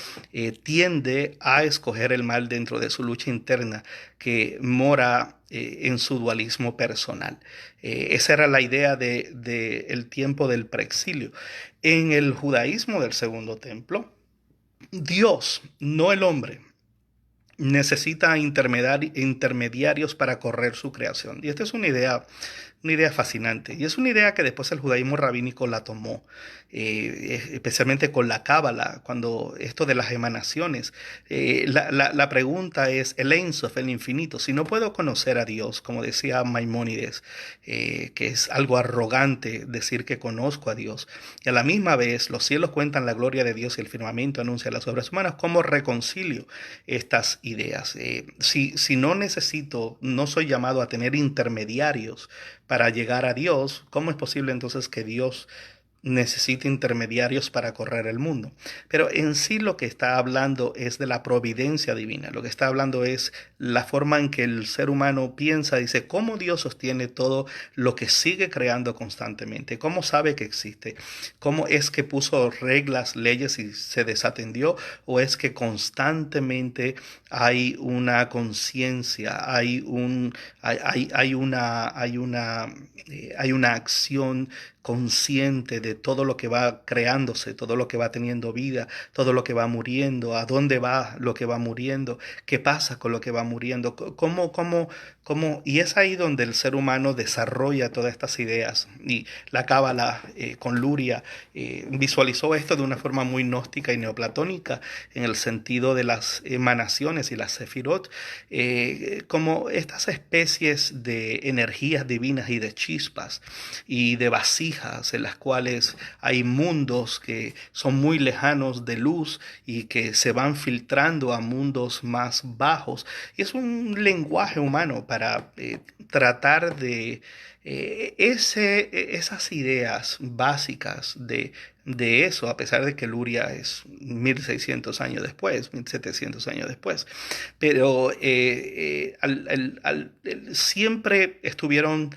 tiende a escoger el mal dentro de su lucha interna que mora en su dualismo personal. Esa era la idea de el tiempo del preexilio. En el judaísmo del Segundo Templo, Dios, no el hombre, necesita intermediarios para correr su creación. Y esta es una idea fascinante. Y es una idea que después el judaísmo rabínico la tomó, especialmente con la Cábala, cuando esto de las emanaciones. La pregunta es, el Ein Sof, el infinito. Si no puedo conocer a Dios, como decía Maimónides, que es algo arrogante decir que conozco a Dios, y a la misma vez los cielos cuentan la gloria de Dios y el firmamento anuncia las obras humanas, ¿cómo reconcilio estas ideas? Si no necesito, no soy llamado a tener intermediarios para llegar a Dios, ¿cómo es posible entonces que Dios necesite intermediarios para correr el mundo? Pero en sí lo que está hablando es de la providencia divina. Lo que está hablando es la forma en que el ser humano piensa, dice, cómo Dios sostiene todo lo que sigue creando constantemente, cómo sabe que existe, cómo es que puso reglas, leyes y se desatendió, o es que constantemente hay una conciencia, hay una acción consciente de todo lo que va creándose, todo lo que va teniendo vida, todo lo que va muriendo, a dónde va lo que va muriendo, qué pasa con lo que va muriendo, y es ahí donde el ser humano desarrolla todas estas ideas. Y la Cábala con Luria visualizó esto de una forma muy gnóstica y neoplatónica, en el sentido de las emanaciones y las sefirot, como estas especies de energías divinas y de chispas y de vasijas en las cuales hay mundos que son muy lejanos de luz y que se van filtrando a mundos más bajos. Y es un lenguaje humano para tratar de esas ideas básicas de eso, a pesar de que Luria es 1600 años después, 1700 años después. Pero siempre estuvieron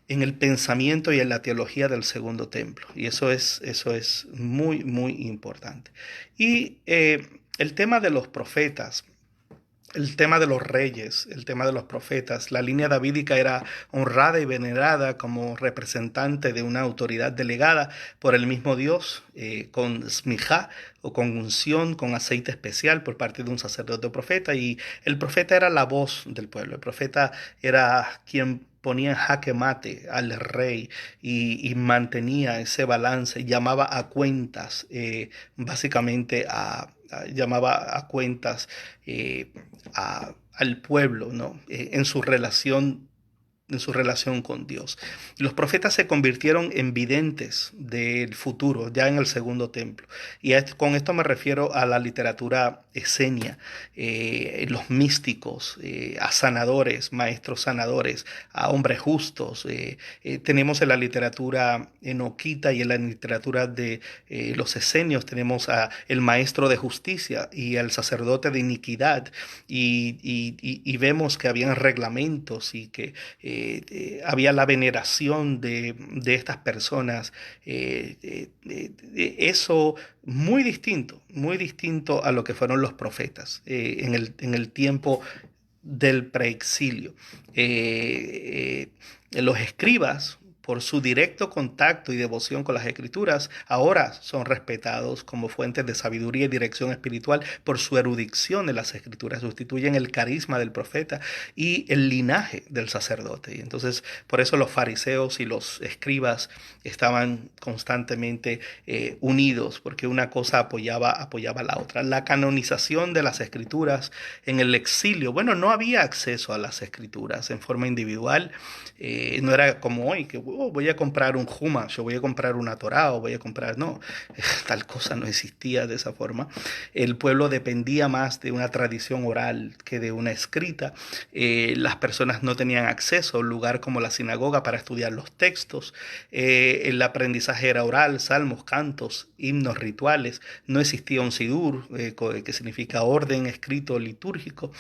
en el pensamiento y en la teología del Segundo Templo. Y eso es muy, muy importante. Y el tema de los profetas, el tema de los reyes, el tema de los profetas, la línea davídica era honrada y venerada como representante de una autoridad delegada por el mismo Dios, con smijá o con unción, con aceite especial por parte de un sacerdote o profeta. Y el profeta era la voz del pueblo. El profeta era quien ponía en jaque mate al rey y mantenía ese balance, llamaba a cuentas, básicamente llamaba a cuentas al pueblo, ¿no? En su relación con Dios. Los profetas se convirtieron en videntes del futuro, ya en el Segundo Templo. Y con esto me refiero a la literatura esenia, los místicos, a sanadores, maestros sanadores, a hombres justos. Tenemos en la literatura enoquita y en la literatura de los esenios, tenemos a el maestro de justicia y al sacerdote de iniquidad. Y vemos que habían reglamentos y que había la veneración de estas personas. Eso muy distinto a lo que fueron los profetas en el tiempo del preexilio. Los escribas, por su directo contacto y devoción con las escrituras, ahora son respetados como fuentes de sabiduría y dirección espiritual por su erudición en las escrituras. Sustituyen el carisma del profeta y el linaje del sacerdote. Y entonces, por eso los fariseos y los escribas estaban constantemente unidos, porque una cosa apoyaba a la otra. La canonización de las escrituras en el exilio. Bueno, no había acceso a las escrituras en forma individual. No era como hoy, que oh, voy a comprar un Humash, o voy a comprar una Torá, o voy a comprar... No, tal cosa no existía de esa forma. El pueblo dependía más de una tradición oral que de una escrita. Las personas no tenían acceso a un lugar como la sinagoga para estudiar los textos. El aprendizaje era oral, salmos, cantos, himnos, rituales. No existía un sidur, que significa orden escrito litúrgico.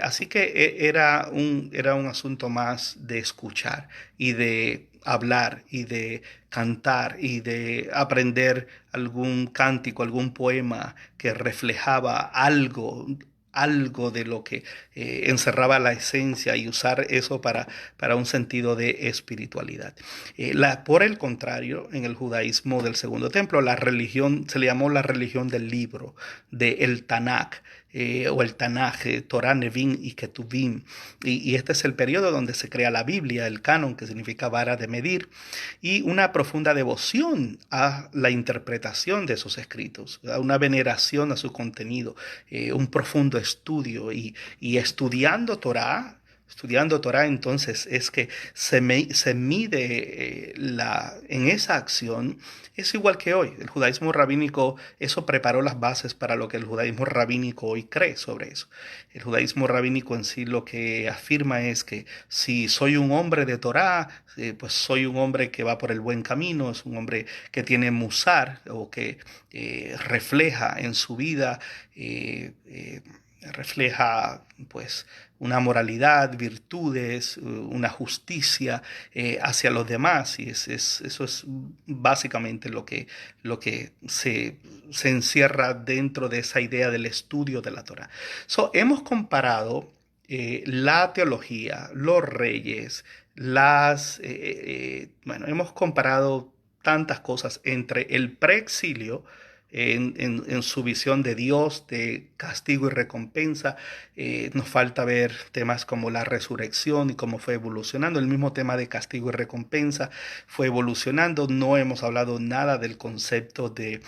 Así que era un asunto más de escuchar y de hablar y de cantar y de aprender algún cántico, algún poema que reflejaba algo de lo que encerraba la esencia y usar eso para un sentido de espiritualidad. Por el contrario, en el judaísmo del Segundo Templo, la religión se le llamó la religión del libro, del Tanakh. O el Tanaj, Torah, Nevim y Ketuvim. Y este es el periodo donde se crea la Biblia, el canon, que significa vara de medir, y una profunda devoción a la interpretación de esos escritos, a una veneración a su contenido, un profundo estudio y estudiando Torah. Estudiando Torah, entonces, es que se mide en esa acción. Es igual que hoy. El judaísmo rabínico, eso preparó las bases para lo que el judaísmo rabínico hoy cree sobre eso. El judaísmo rabínico en sí lo que afirma es que si soy un hombre de Torah, pues soy un hombre que va por el buen camino, es un hombre que tiene musar o que refleja en su vida, refleja pues una moralidad, virtudes, una justicia hacia los demás. Y eso es básicamente lo que se encierra dentro de esa idea del estudio de la Torah. Hemos comparado la teología, los reyes, bueno, hemos comparado tantas cosas entre el preexilio, en su visión de Dios, de castigo y recompensa. Nos falta ver temas como la resurrección y cómo fue evolucionando. El mismo tema de castigo y recompensa fue evolucionando. No hemos hablado nada del concepto de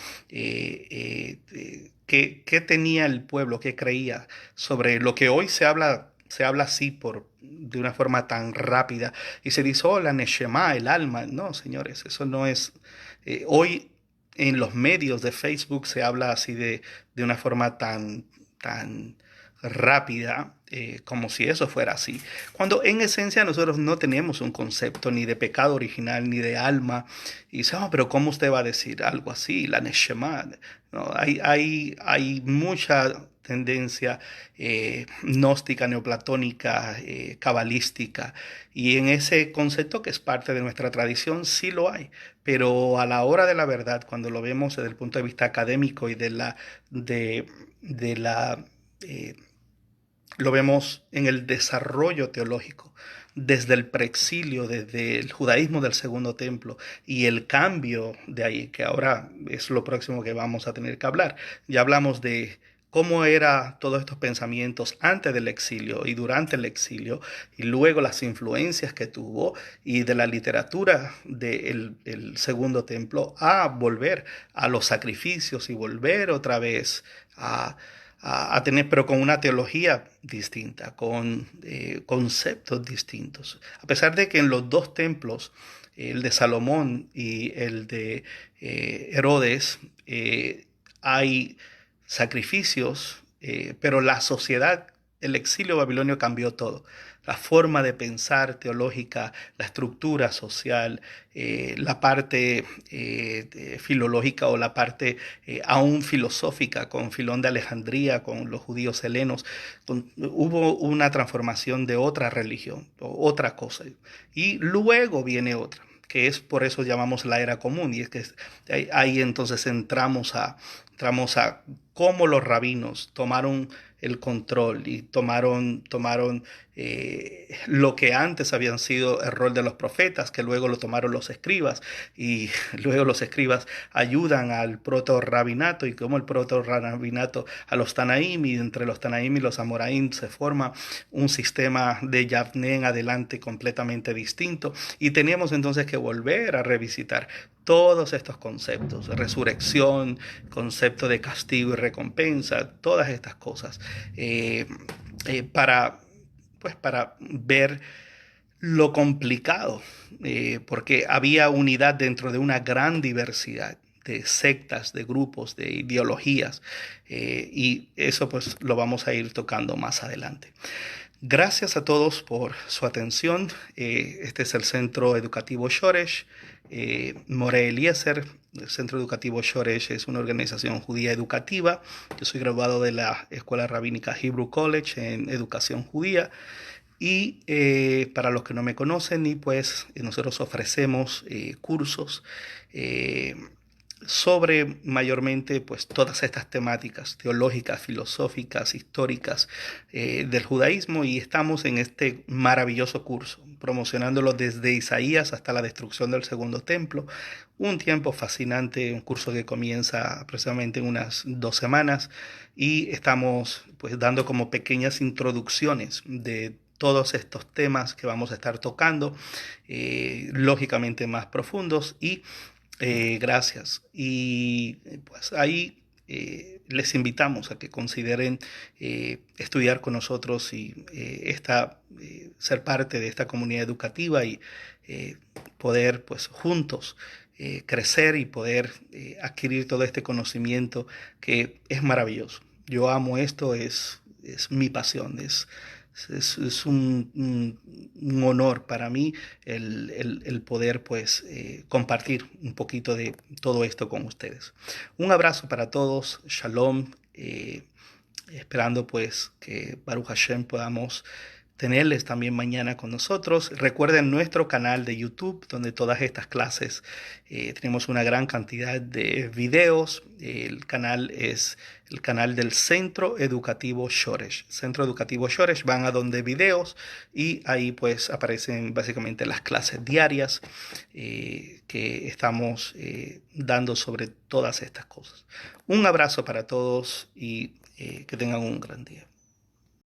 qué tenía el pueblo, qué creía sobre lo que hoy se habla así de una forma tan rápida y se dice, oh, la Neshama, el alma. No, señores, eso no es. Hoy en los medios de Facebook se habla así de una forma tan rápida, como si eso fuera así, cuando en esencia nosotros no tenemos un concepto ni de pecado original ni de alma. Y dice, oh, pero ¿cómo usted va a decir algo así? La Neshama. No, hay mucha tendencia gnóstica, neoplatónica, cabalística, y en ese concepto que es parte de nuestra tradición sí lo hay, pero a la hora de la verdad, cuando lo vemos desde el punto de vista académico y de la eh, lo vemos en el desarrollo teológico, desde el preexilio, desde el judaísmo del Segundo Templo y el cambio de ahí, que ahora es lo próximo que vamos a tener que hablar. Ya hablamos de cómo eran todos estos pensamientos antes del exilio y durante el exilio, y luego las influencias que tuvo, y de la literatura del Segundo Templo a volver a los sacrificios y volver otra vez a tener, pero con una teología distinta, con conceptos distintos. A pesar de que en los dos templos, el de Salomón y el de Herodes, hay sacrificios, pero la sociedad, el exilio babilonio cambió todo. La forma de pensar teológica, la estructura social, la parte filológica o la parte aún filosófica con Filón de Alejandría, con los judíos helenos. Hubo una transformación de otra religión, otra cosa. Y luego viene otra, que es por eso llamamos la era común. Y es que ahí entonces entramos a cómo los rabinos tomaron el control y tomaron lo que antes habían sido el rol de los profetas, que luego lo tomaron los escribas, y luego los escribas ayudan al proto-rabinato, y como el proto-rabinato a los Tanaim, y entre los Tanaim y los Amoraim se forma un sistema de Yavné en adelante completamente distinto, y teníamos entonces que volver a revisitar todos estos conceptos, resurrección, concepto de castigo y recompensa, todas estas cosas, para ver lo complicado, porque había unidad dentro de una gran diversidad de sectas, de grupos, de ideologías, y eso pues lo vamos a ir tocando más adelante. Gracias a todos por su atención. Este es el Centro Educativo Shoresh. More Eliezer, el Centro Educativo Shoresh es una organización judía educativa. Yo soy graduado de la Escuela Rabínica Hebrew College en Educación Judía. Y para los que no me conocen, y pues nosotros ofrecemos cursos eh, sobre mayormente pues todas estas temáticas teológicas, filosóficas, históricas del judaísmo, y estamos en este maravilloso curso promocionándolo desde Isaías hasta la destrucción del segundo templo. Un tiempo fascinante, un curso que comienza aproximadamente en unas 2 semanas, y estamos pues dando como pequeñas introducciones de todos estos temas que vamos a estar tocando, lógicamente más profundos, y gracias. Y pues ahí les invitamos a que consideren estudiar con nosotros y ser parte de esta comunidad educativa, y poder pues juntos crecer y poder adquirir todo este conocimiento que es maravilloso. Yo amo esto, es mi pasión, es un honor para mí el poder pues compartir un poquito de todo esto con ustedes. Un abrazo para todos, shalom, esperando pues que Baruch Hashem podamos tenerles también mañana con nosotros. Recuerden nuestro canal de YouTube, donde todas estas clases tenemos una gran cantidad de videos. El canal es el canal del Centro Educativo Shoresh. Centro Educativo Shoresh, van a donde videos, y ahí pues aparecen básicamente las clases diarias que estamos dando sobre todas estas cosas. Un abrazo para todos, y que tengan un gran día.